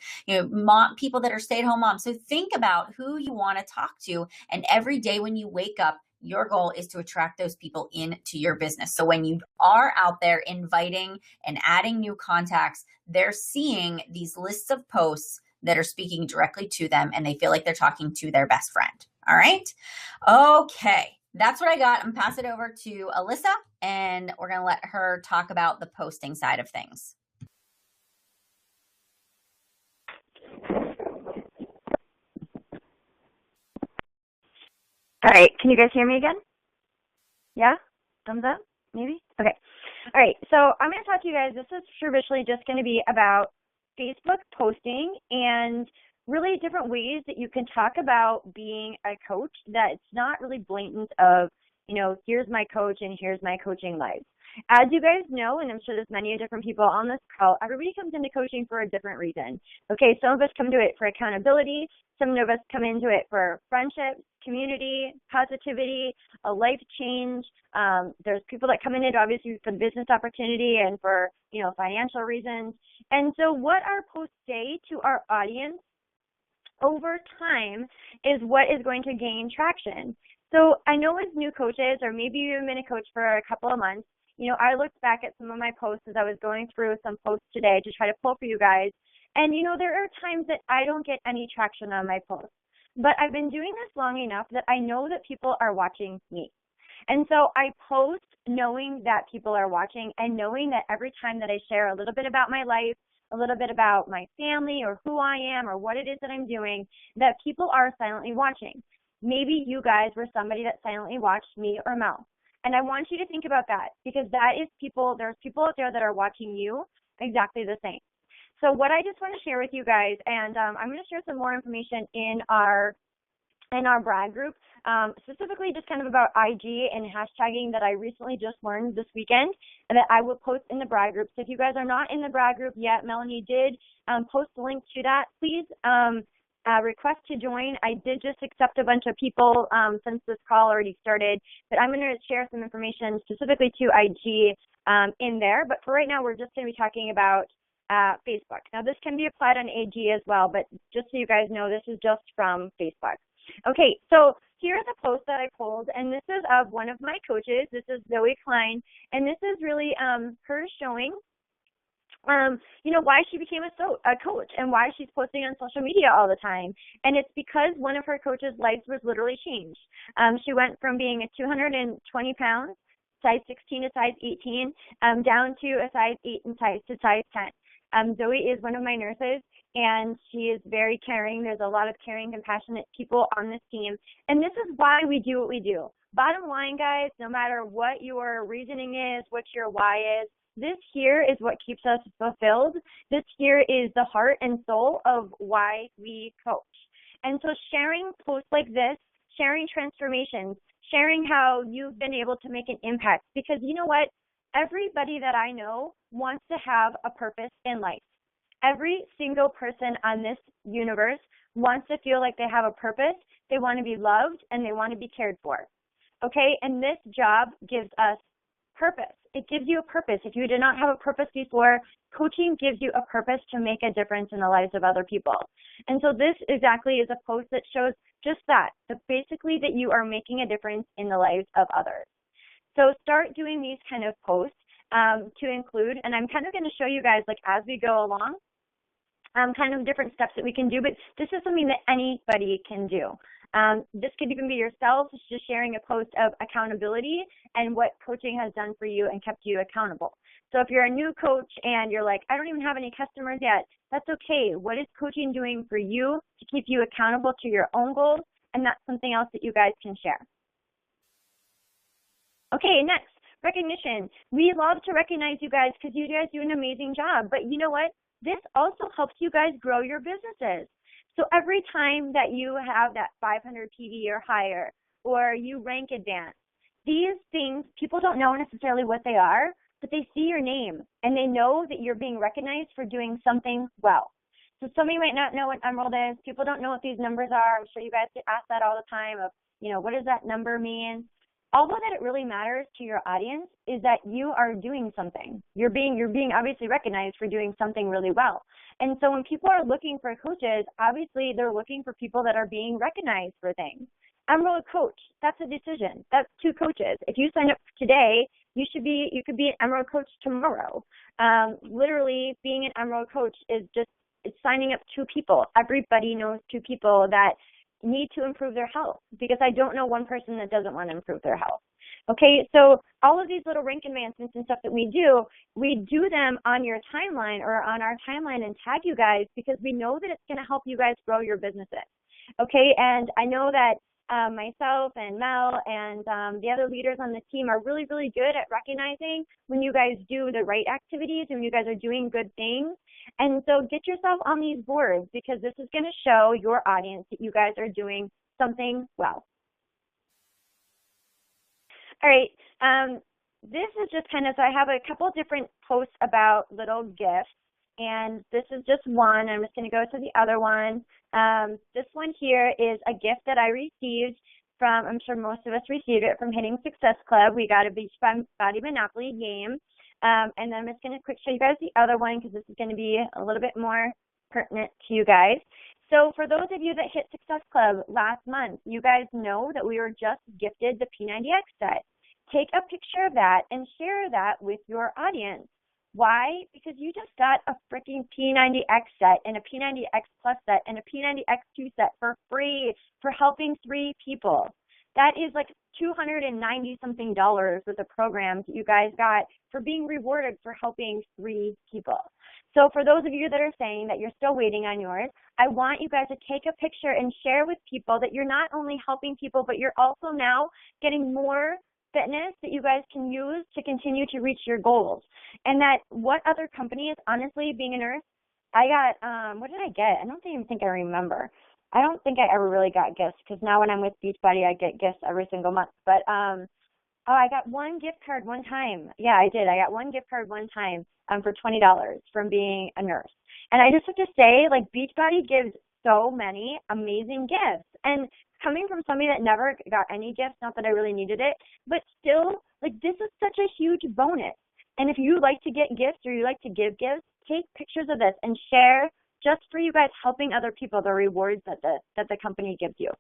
people that are stay-at-home moms. So think about who you want to talk to. And every day when you wake up, your goal is to attract those people into your business. So when you are out there inviting and adding new contacts, they're seeing these lists of posts that are speaking directly to them, and they feel like they're talking to their best friend. All right. Okay. That's what I got. I'm going to pass it over to Alyssa, and we're going to let her talk about the posting side of things. All right. Can you guys hear me again? Yeah? Thumbs up? Maybe? Okay. All right. So I'm going to talk to you guys. This is traditionally just going to be about Facebook posting and really different ways that you can talk about being a coach that's not really blatant of, here's my coach and here's my coaching life. As you guys know, and I'm sure there's many different people on this call, everybody comes into coaching for a different reason. Okay, some of us come to it for accountability. Some of us come into it for friendships, community, positivity, a life change. There's people that come in it obviously for the business opportunity and for, financial reasons. And so what our posts say to our audience over time is what is going to gain traction. So I know as new coaches, or maybe you've been a coach for a couple of months, I looked back at some of my posts as I was going through some posts today to try to pull for you guys. And, there are times that I don't get any traction on my posts. But I've been doing this long enough that I know that people are watching me. And so I post knowing that people are watching and knowing that every time that I share a little bit about my life, a little bit about my family or who I am or what it is that I'm doing, that people are silently watching. Maybe you guys were somebody that silently watched me or Mel. And I want you to think about that, because there's people out there that are watching you exactly the same. So what I just want to share with you guys, and I'm going to share some more information in our brag group, specifically just kind of about IG and hashtagging that I recently just learned this weekend, and that I will post in the brag group. So if you guys are not in the brag group yet, Melanie did post the link to that. Please request to join. I did just accept a bunch of people since this call already started, but I'm going to share some information specifically to IG in there. But for right now, we're just going to be talking about Facebook. Now, this can be applied on AG as well, but just so you guys know, this is just from Facebook. Okay, so here are the posts that I pulled, and this is of one of my coaches. This is Zoe Klein, and this is really her showing why she became a coach and why she's posting on social media all the time. And it's because one of her coaches' lives was literally changed. She went from being a 220 pounds, size 16 to size 18, down to a size 8 and to size 10. Zoe is one of my nurses, and she is very caring. There's a lot of caring, compassionate people on this team. And this is why we do what we do. Bottom line, guys, no matter what your reasoning is, what your why is, this here is what keeps us fulfilled. This here is the heart and soul of why we coach. And so sharing posts like this, sharing transformations, sharing how you've been able to make an impact, because you know what? Everybody that I know wants to have a purpose in life. Every single person on this universe wants to feel like they have a purpose, they want to be loved, and they want to be cared for. Okay? And this job gives us purpose. It gives you a purpose. If you did not have a purpose before, coaching gives you a purpose to make a difference in the lives of other people. And so this exactly is a post that shows just that basically that you are making a difference in the lives of others. So start doing these kind of posts to include, and I'm kind of going to show you guys like as we go along, kind of different steps that we can do, but this is something that anybody can do. This could even be yourself just sharing a post of accountability and what coaching has done for you and kept you accountable. So if you're a new coach and you're like, I don't even have any customers yet, that's okay. What is coaching doing for you to keep you accountable to your own goals? And that's something else that you guys can share. Okay, next, recognition. We love to recognize you guys because you guys do an amazing job. But you know what? This also helps you guys grow your businesses. So every time that you have that 500 PV or higher, or you rank advanced, these things, people don't know necessarily what they are, but they see your name and they know that you're being recognized for doing something well. So somebody might not know what Emerald is. People don't know what these numbers are. I'm sure you guys get asked that all the time of, what does that number mean? Although that it really matters to your audience is that you are doing something. You're being obviously recognized for doing something really well. And so when people are looking for coaches, obviously they're looking for people that are being recognized for things. Emerald coach, that's a decision. That's 2 coaches. If you sign up today, you could be an Emerald coach tomorrow. Literally being an Emerald coach is just it's signing up 2 people. Everybody knows 2 people that need to improve their health because I don't know one person that doesn't want to improve their health. Okay, so all of these little rank advancements and stuff that we do them on your timeline or on our timeline and tag you guys because we know that it's going to help you guys grow your businesses. Okay, and I know that myself and Mel and the other leaders on the team are really, really good at recognizing when you guys do the right activities and when you guys are doing good things. And so get yourself on these boards because this is going to show your audience that you guys are doing something well. All right, this is just kind of, so I have a couple different posts about little gifts. And this is just one. I'm just going to go to the other one. This one here is a gift that I received from, I'm sure most of us received it from Hitting Success Club. We got a Beachbody Monopoly game. And then I'm just going to quick show you guys the other one because this is going to be a little bit more pertinent to you guys. So for those of you that hit Success Club last month, you guys know that we were just gifted the P90X set. Take a picture of that and share that with your audience. Why? Because you just got a freaking P90X set and a P90X Plus set and a P90X2 set for free for helping 3 people. That is like $290-something worth of programs that you guys got for being rewarded for helping 3 people. So for those of you that are saying that you're still waiting on yours, I want you guys to take a picture and share with people that you're not only helping people, but you're also now getting more fitness that you guys can use to continue to reach your goals. And that what other companies, honestly, being a nurse, I got, what did I get? I don't even think I remember. I don't think I ever really got gifts because now when I'm with Beachbody, I get gifts every single month. But, I got 1 gift card one time. Yeah, I did. I got 1 gift card one time for $20 from being a nurse. And I just have to say, like, Beachbody gives so many amazing gifts. And coming from somebody that never got any gifts, not that I really needed it, but still, like, this is such a huge bonus. And if you like to get gifts or you like to give gifts, take pictures of this and share just for you guys helping other people the rewards that the company gives you.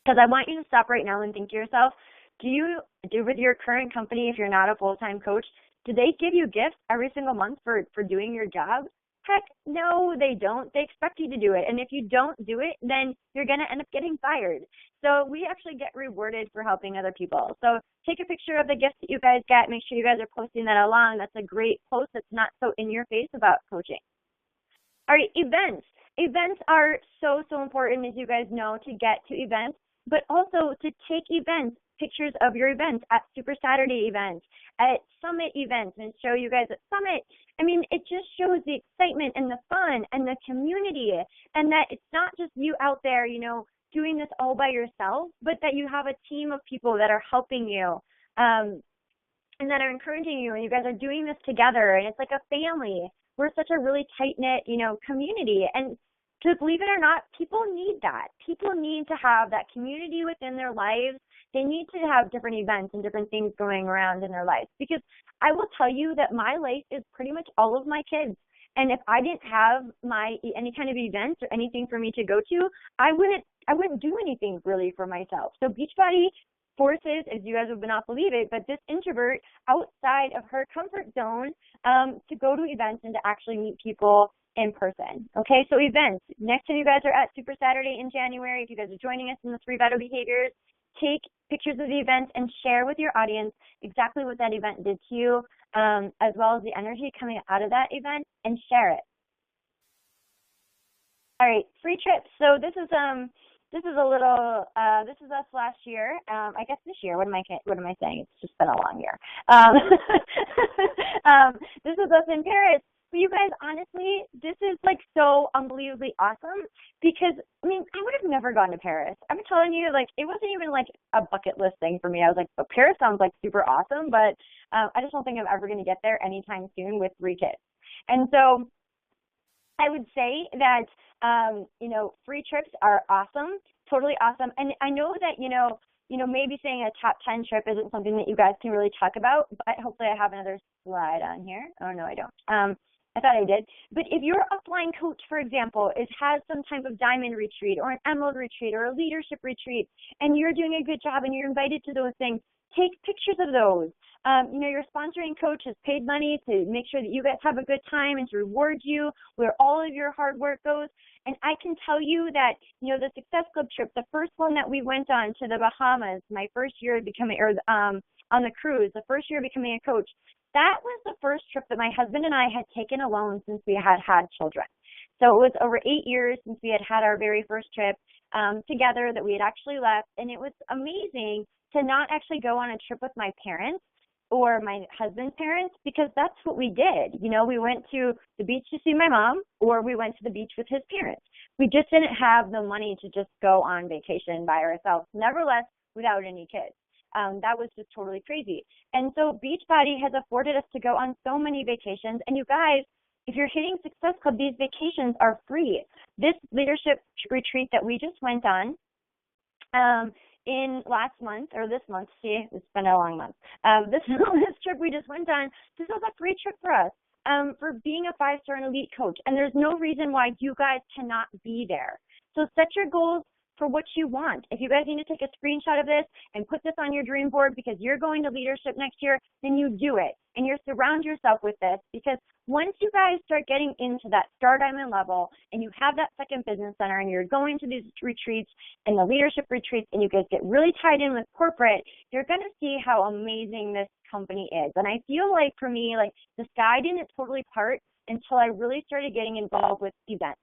Because I want you to stop right now and think to yourself, do you do with your current company, if you're not a full-time coach, do they give you gifts every single month for doing your job? Heck, no, they don't. They expect you to do it. And if you don't do it, then you're going to end up getting fired. So we actually get rewarded for helping other people. So take a picture of the gifts that you guys get. Make sure you guys are posting that along. That's a great post that's not so in your face about coaching. All right, events. Events are so, so important, as you guys know, to get to events, but also to take events, pictures of your events at Super Saturday events, at Summit events, and show you guys at Summit. I mean, it just shows the excitement and the fun and the community, and that it's not just you out there, doing this all by yourself, but that you have a team of people that are helping you. And and that are encouraging you, and you guys are doing this together, and it's like a family. We're such a really tight-knit, community. And to believe it or not, people need that. People need to have that community within their lives. They need to have different events and different things going around in their lives, because I will tell you that my life is pretty much all of my kids. And if I didn't have any kind of events or anything for me to go to, I wouldn't do anything really for myself. So Beachbody forces, as you guys would not believe it, but this introvert outside of her comfort zone to go to events and to actually meet people in person. Okay, so events. Next time you guys are at Super Saturday in January, if you guys are joining us in the 3 Vital Behaviors, take pictures of the event and share with your audience exactly what that event did to you, as well as the energy coming out of that event, and share it. All right, free trips. So this is a little, this is us last year. I guess this year, what am I saying? It's just been a long year. This is us in Paris. But you guys, honestly, this is like so unbelievably awesome, because, I mean, I would have never gone to Paris. I'm telling you, like, it wasn't even like a bucket list thing for me. I was like, but Paris sounds like super awesome, but I just don't think I'm ever going to get there anytime soon with 3 kids. And so I would say that, free trips are awesome, totally awesome. And I know that, maybe saying a top 10 trip isn't something that you guys can really talk about, but hopefully I have another slide on here. Oh, no, I don't. I thought I did. But if your upline coach, for example, has some type of diamond retreat or an emerald retreat or a leadership retreat, and you're doing a good job and you're invited to those things, take pictures of those. Your sponsoring coach has paid money to make sure that you guys have a good time and to reward you where all of your hard work goes. And I can tell you that, the Success Club trip, the first one that we went on to the Bahamas, my first year becoming, on the cruise, the first year becoming a coach, that was the first trip that my husband and I had taken alone since we had children. So it was over 8 years since we had our very first trip together that we had actually left. And it was amazing to not actually go on a trip with my parents or my husband's parents, because that's what we did. We went to the beach to see my mom, or we went to the beach with his parents. We just didn't have the money to just go on vacation by ourselves, nevertheless, without any kids. That was just totally crazy. And so Beachbody has afforded us to go on so many vacations. And you guys, if you're hitting Success Club, these vacations are free. This leadership retreat that we just went on in last month, or this month, see, it's been a long month. This trip we just went on, this was a free trip for us for being a 5-star and elite coach. And there's no reason why you guys cannot be there. So set your goals for what you want. If you guys need to take a screenshot of this and put this on your dream board because you're going to leadership next year, then you do it. And you surround yourself with this, because once you guys start getting into that star diamond level and you have that second business center and you're going to these retreats and the leadership retreats and you guys get really tied in with corporate, you're going to see how amazing this company is. And I feel like for me, like the sky didn't totally part until I really started getting involved with events.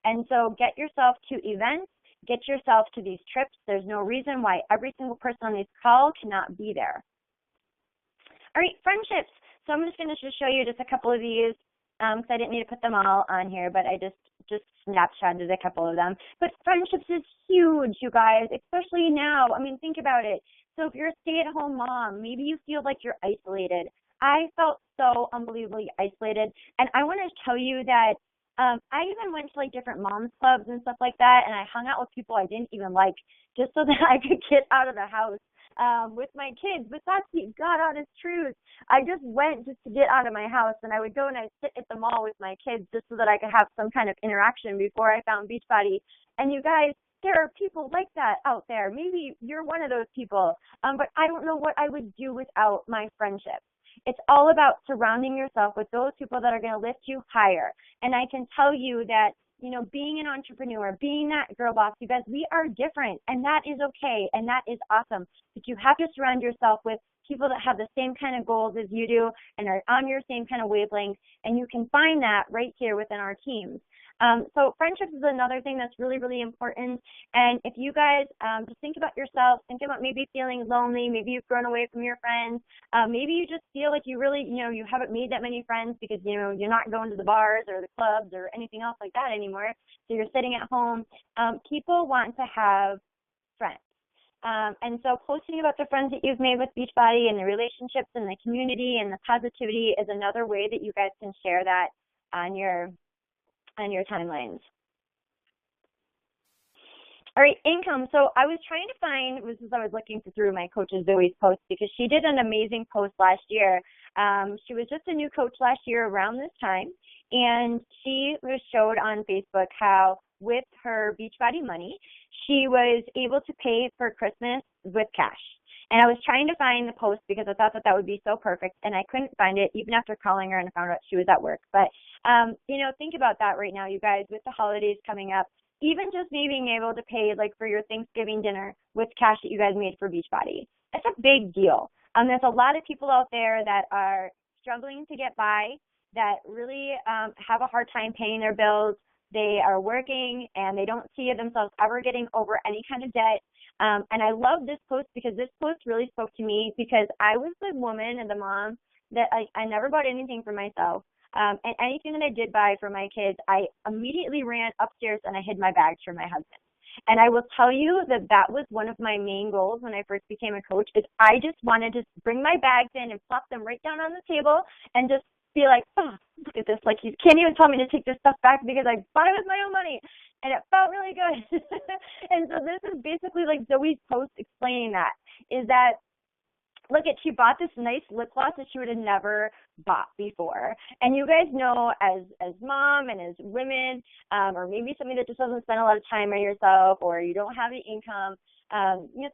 And so get yourself to events. Get yourself to these trips. There's no reason why every single person on this call cannot be there. All right, friendships. So I'm just going to show you just a couple of these because I didn't need to put them all on here, but I just Snapchatted a couple of them. But friendships is huge, you guys, especially now. I mean, think about it. So if you're a stay-at-home mom, maybe you feel like you're isolated. I felt so unbelievably isolated, and I want to tell you that I even went to like different moms clubs and stuff like that, and I hung out with people I didn't even like just so that I could get out of the house with my kids. But that's the God honest truth. I just went just to get out of my house, and I would go and I'd sit at the mall with my kids just so that I could have some kind of interaction before I found Beachbody. And you guys, there are people like that out there. Maybe you're one of those people, but I don't know what I would do without my friendships. It's all about surrounding yourself with those people that are going to lift you higher. And I can tell you that, being an entrepreneur, being that girl boss, you guys, we are different, and that is okay, and that is awesome. But you have to surround yourself with people that have the same kind of goals as you do and are on your same kind of wavelength, and you can find that right here within our teams. So friendships is another thing that's really, really important. And if you guys just think about yourself, think about maybe feeling lonely, maybe you've grown away from your friends, maybe you just feel like you really, you haven't made that many friends because, you're not going to the bars or the clubs or anything else like that anymore. So you're sitting at home. People want to have friends. And so posting about the friends that you've made with Beachbody and the relationships and the community and the positivity is another way that you guys can share that on your timelines. All right, income. So I was trying to find, this is I was looking through my coach's Zoe's post because she did an amazing post last year. She was just a new coach last year around this time, and she showed on Facebook how with her Beachbody money, she was able to pay for Christmas with cash. And I was trying to find the post because I thought that that would be so perfect, and I couldn't find it even after calling her and I found out she was at work. But, think about that right now, you guys, with the holidays coming up. Even just me being able to pay like for your Thanksgiving dinner with cash that you guys made for Beachbody. That's a big deal. There's a lot of people out there that are struggling to get by, that really have a hard time paying their bills. They are working and they don't see themselves ever getting over any kind of debt. And I love this post because this post really spoke to me because I was the woman and the mom that I never bought anything for myself. And anything that I did buy for my kids, I immediately ran upstairs and I hid my bags for my husband. And I will tell you that that was one of my main goals when I first became a coach, is I just wanted to bring my bags in and plop them right down on the table and just be like, oh, look at this. Like, you can't even tell me to take this stuff back because I bought it with my own money. And it felt really good. And so this is basically like Zoe's post explaining that, is that, look at, she bought this nice lip gloss that she would have never bought before. And you guys know, as mom and as women, or maybe somebody that just doesn't spend a lot of time on yourself, or you don't have the income,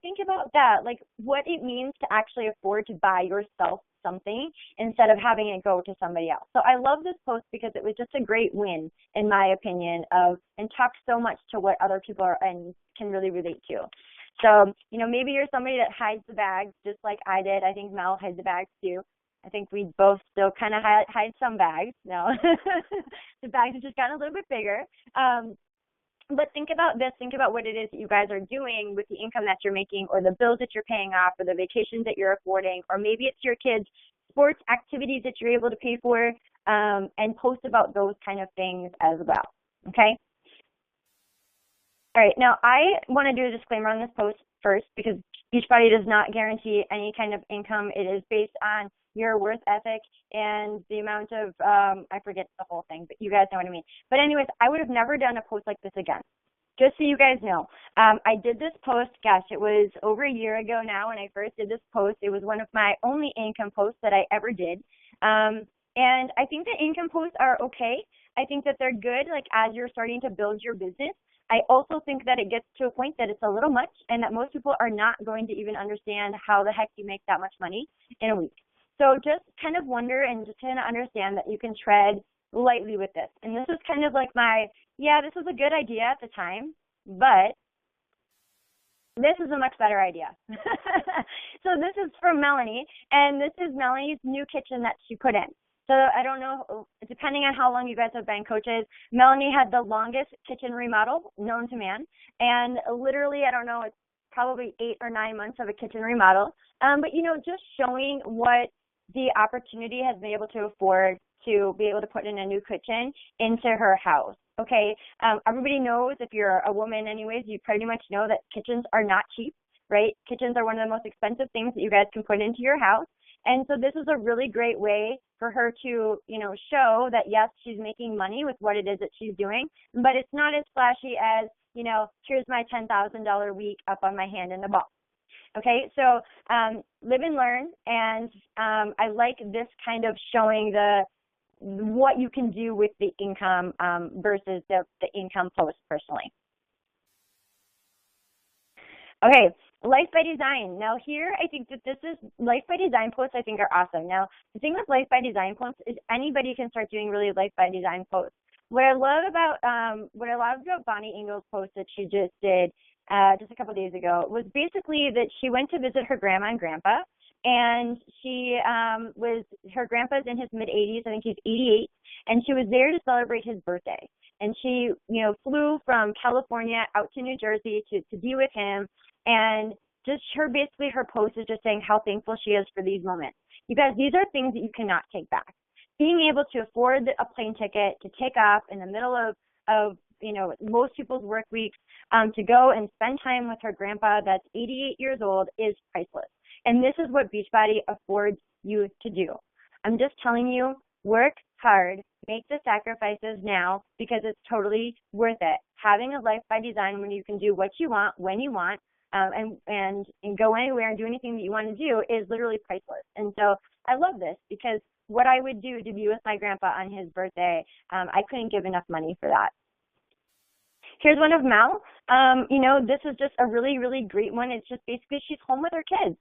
think about that, like what it means to actually afford to buy yourself something instead of having it go to somebody else. So I love this post because it was just a great win, in my opinion, and talks so much to what other people are and can really relate to. So, maybe you're somebody that hides the bags just like I did. I think Mel hides the bags too. I think we both still kind of hide some bags. No, the bags have just gotten a little bit bigger. But think about this. Think about what it is that you guys are doing with the income that you're making, or the bills that you're paying off, or the vacations that you're affording, or maybe it's your kids' sports activities that you're able to pay for, and post about those kind of things as well. Okay? All right, now I want to do a disclaimer on this post first because Beachbody does not guarantee any kind of income. It is based on your worth ethic and the amount of, I forget the whole thing, but you guys know what I mean. But anyways, I would have never done a post like this again. Just so you guys know, I did this post, gosh, it was over a year ago now when I first did this post. It was one of my only income posts that I ever did. And I think that income posts are okay. I think that they're good, like as you're starting to build your business. I also think that it gets to a point that it's a little much and that most people are not going to even understand how the heck you make that much money in a week. So just kind of wonder and just kind of understand that you can tread lightly with this. And this is kind of like this was a good idea at the time, but this is a much better idea. So this is from Melanie, and this is Melanie's new kitchen that she put in. So I don't know, depending on how long you guys have been coaches, Melanie had the longest kitchen remodel known to man. And literally, I don't know, it's probably 8 or 9 months of a kitchen remodel. But, just showing what the opportunity has been able to afford to be able to put in a new kitchen into her house. Okay, everybody knows, if you're a woman anyways, you pretty much know that kitchens are not cheap, right? Kitchens are one of the most expensive things that you guys can put into your house. And so this is a really great way for her to, show that, yes, she's making money with what it is that she's doing, but it's not as flashy as, here's my $10,000 week up on my hand in the ball. Okay, so live and learn, and I like this kind of showing what you can do with the income versus the income post personally. Okay, Life by Design. Now here, I think that this is Life by Design posts I think are awesome. Now, the thing with Life by Design posts is anybody can start doing really Life by Design posts. What I love about Bonnie Engel's post that she just did just a couple of days ago was basically that she went to visit her grandma and grandpa, and her grandpa's in his mid-80s, I think he's 88, and she was there to celebrate his birthday. And she, flew from California out to New Jersey to be with him. And just her post is just saying how thankful she is for these moments. You guys, these are things that you cannot take back. Being able to afford a plane ticket to take off in the middle of most people's work weeks, to go and spend time with her grandpa that's 88 years old is priceless. And this is what Beachbody affords you to do. I'm just telling you, work hard, make the sacrifices now, because it's totally worth it. Having a life by design when you can do what you want, when you want, and go anywhere and do anything that you want to do is literally priceless. And so I love this, because what I would do to be with my grandpa on his birthday, I couldn't give enough money for that. Here's one of Mel. This is just a really, really great one. It's just basically she's home with her kids.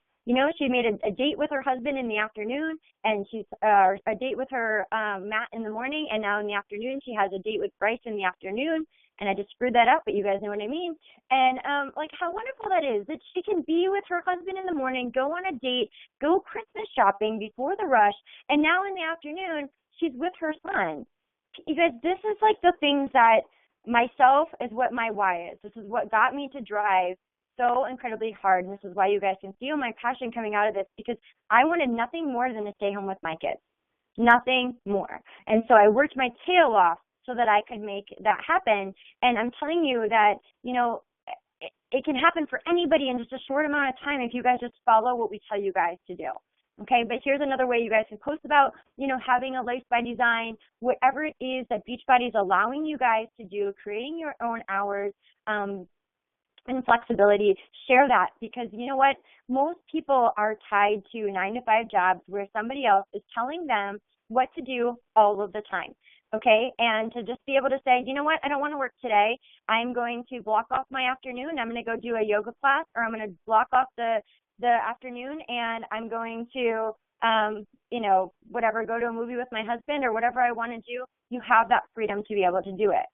She made a date with her husband in the afternoon, and she's a date with her Matt in the morning, and now in the afternoon she has a date with Bryce in the afternoon. And I just screwed that up, but you guys know what I mean. And how wonderful that is, that she can be with her husband in the morning, go on a date, go Christmas shopping before the rush, and now in the afternoon she's with her son. You guys, this is like the things that myself is what my why is. This is what got me to drive so incredibly hard, and this is why you guys can feel my passion coming out of this, because I wanted nothing more than to stay home with my kids. Nothing more. And so I worked my tail off so that I could make that happen. And I'm telling you that, it can happen for anybody in just a short amount of time if you guys just follow what we tell you guys to do. Okay, but here's another way you guys can post about, having a life by design, whatever it is that Beachbody is allowing you guys to do, creating your own hours, and flexibility. Share that, because you know what? Most people are tied to 9-to-5 jobs where somebody else is telling them what to do all of the time. Okay, and to just be able to say, you know what, I don't want to work today. I'm going to block off my afternoon. I'm going to go do a yoga class, or I'm going to block off the afternoon, and I'm going to, go to a movie with my husband, or whatever I want to do. You have that freedom to be able to do it.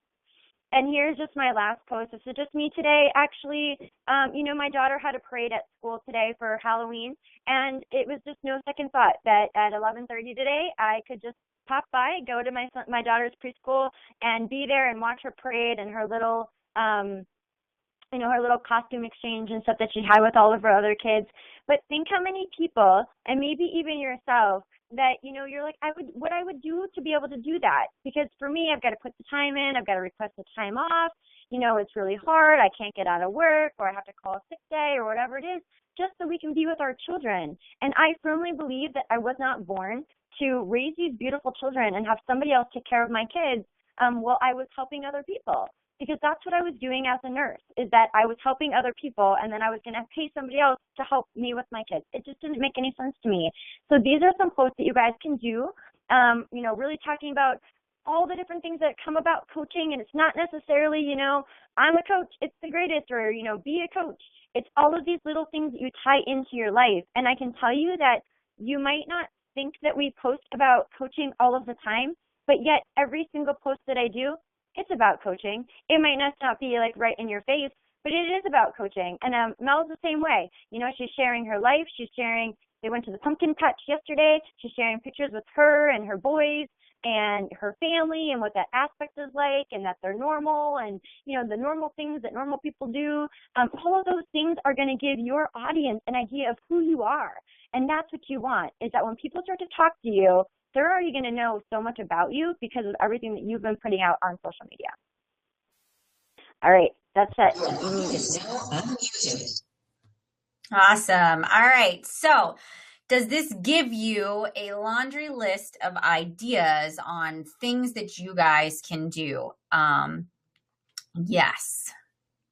And here's just my last post. This is just me today. Actually, my daughter had a parade at school today for Halloween, and it was just no second thought that at 11:30 today, I could just pop by, go to my daughter's preschool, and be there and watch her parade and her little, her little costume exchange and stuff that she had with all of her other kids. But think how many people, and maybe even yourself, that, you're like, what I would do to be able to do that. Because for me, I've got to put the time in, I've got to request the time off, it's really hard, I can't get out of work, or I have to call a sick day, or whatever it is, just so we can be with our children. And I firmly believe that I was not born to raise these beautiful children and have somebody else take care of my kids while I was helping other people. Because that's what I was doing as a nurse, is that I was helping other people, and then I was going to pay somebody else to help me with my kids. It just didn't make any sense to me. So these are some posts that you guys can do, really talking about all the different things that come about coaching. And it's not necessarily, I'm a coach, it's the greatest, or, be a coach. It's all of these little things that you tie into your life. And I can tell you that you might not think that we post about coaching all of the time, but yet every single post that I do, it's about coaching. It might not be like right in your face, but it is about coaching. And Mel's the same way. She's sharing her life. She's sharing, they went to the pumpkin patch yesterday. She's sharing pictures with her and her boys and her family and what that aspect is like, and that they're normal, and, the normal things that normal people do. All of those things are going to give your audience an idea of who you are. And that's what you want, is that when people start to talk to you, they're already going to know so much about you because of everything that you've been putting out on social media. All right, that's it. Awesome. All right. So does this give you a laundry list of ideas on things that you guys can do? Yes.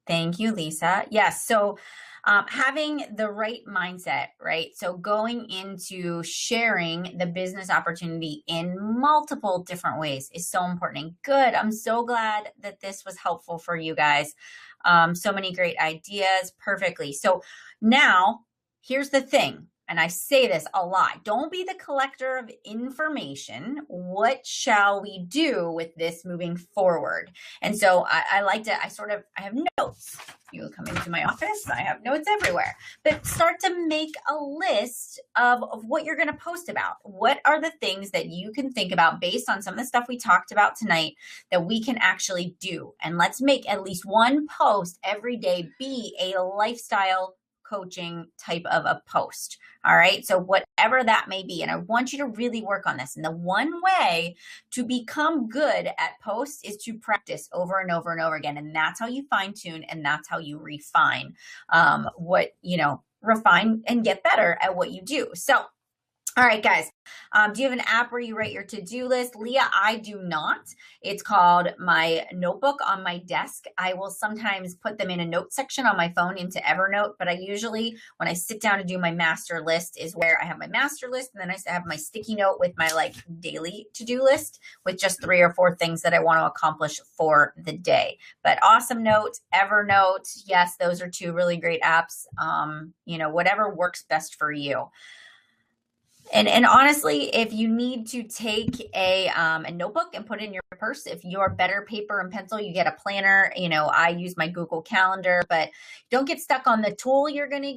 Thank you, Lisa. Yes. So having the right mindset, right? So going into sharing the business opportunity in multiple different ways is so important. Good. I'm so glad that this was helpful for you guys. So many great ideas. Perfectly. So now here's the thing. And I say this a lot. Don't be the collector of information. What shall we do with this moving forward? And so I have notes. You come into my office, I have notes everywhere. But start to make a list of what you're going to post about. What are the things that you can think about based on some of the stuff we talked about tonight that we can actually do? And let's make at least one post every day be a lifestyle coaching type of a post. All right. So whatever that may be. And I want you to really work on this. And the one way to become good at posts is to practice over and over and over again. And that's how you fine tune, and that's how you refine refine and get better at what you do. So, all right, guys. Do you have an app where you write your to-do list? Leah, I do not. It's called my notebook on my desk. I will sometimes put them in a note section on my phone into Evernote, but I usually, when I sit down to do my master list, is where I have my master list, and then I have my sticky note with my like daily to-do list with just 3 or 4 things that I want to accomplish for the day. But Awesome Note, Evernote, yes, those are 2 really great apps. Whatever works best for you. And honestly, if you need to take a notebook and put it in your purse, if you're better paper and pencil, you get a planner. I use my Google Calendar, but don't get stuck on the tool you're going to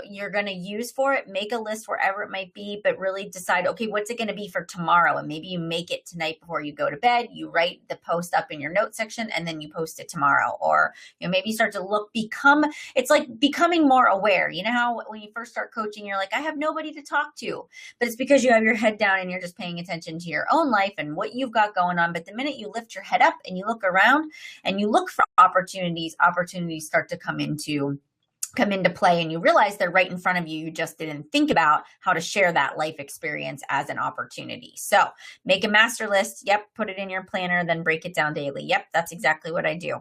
you're going to use for it. Make a list wherever it might be, but really decide, okay, what's it going to be for tomorrow? And maybe you make it tonight before you go to bed. You write the post up in your note section and then you post it tomorrow. Or, maybe you start to it's like becoming more aware. You know how when you first start coaching, you're like, I have nobody to talk to. But it's because you have your head down and you're just paying attention to your own life and what you've got going on. But the minute you lift your head up and you look around and you look for opportunities start to come into play, and you realize they're right in front of you. You just didn't think about how to share that life experience as an opportunity. So make a master list. Yep. Put it in your planner, then break it down daily. Yep. That's exactly what I do.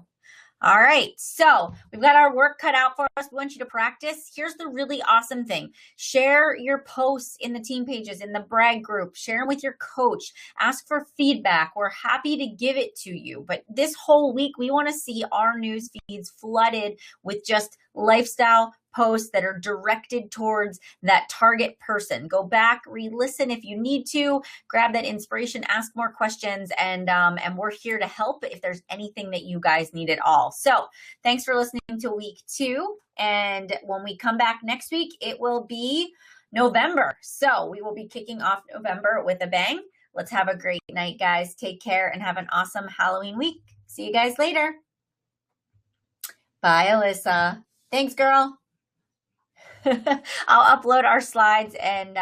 All right, so we've got our work cut out for us. We want you to practice. Here's the really awesome thing. Share your posts in the team pages, in the brag group. Share them with your coach. Ask for feedback. We're happy to give it to you. But this whole week, we want to see our news feeds flooded with just lifestyle posts that are directed towards that target person. Go back, re-listen if you need to, grab that inspiration, ask more questions, and we're here to help if there's anything that you guys need at all. So thanks for listening to week 2. And when we come back next week, it will be November. So we will be kicking off November with a bang. Let's have a great night, guys. Take care and have an awesome Halloween week. See you guys later. Bye, Alyssa. Thanks, girl. I'll upload our slides and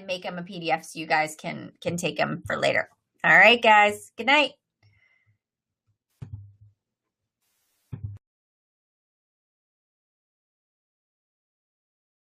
make them a PDF so you guys can take them for later. All right, guys. Good night.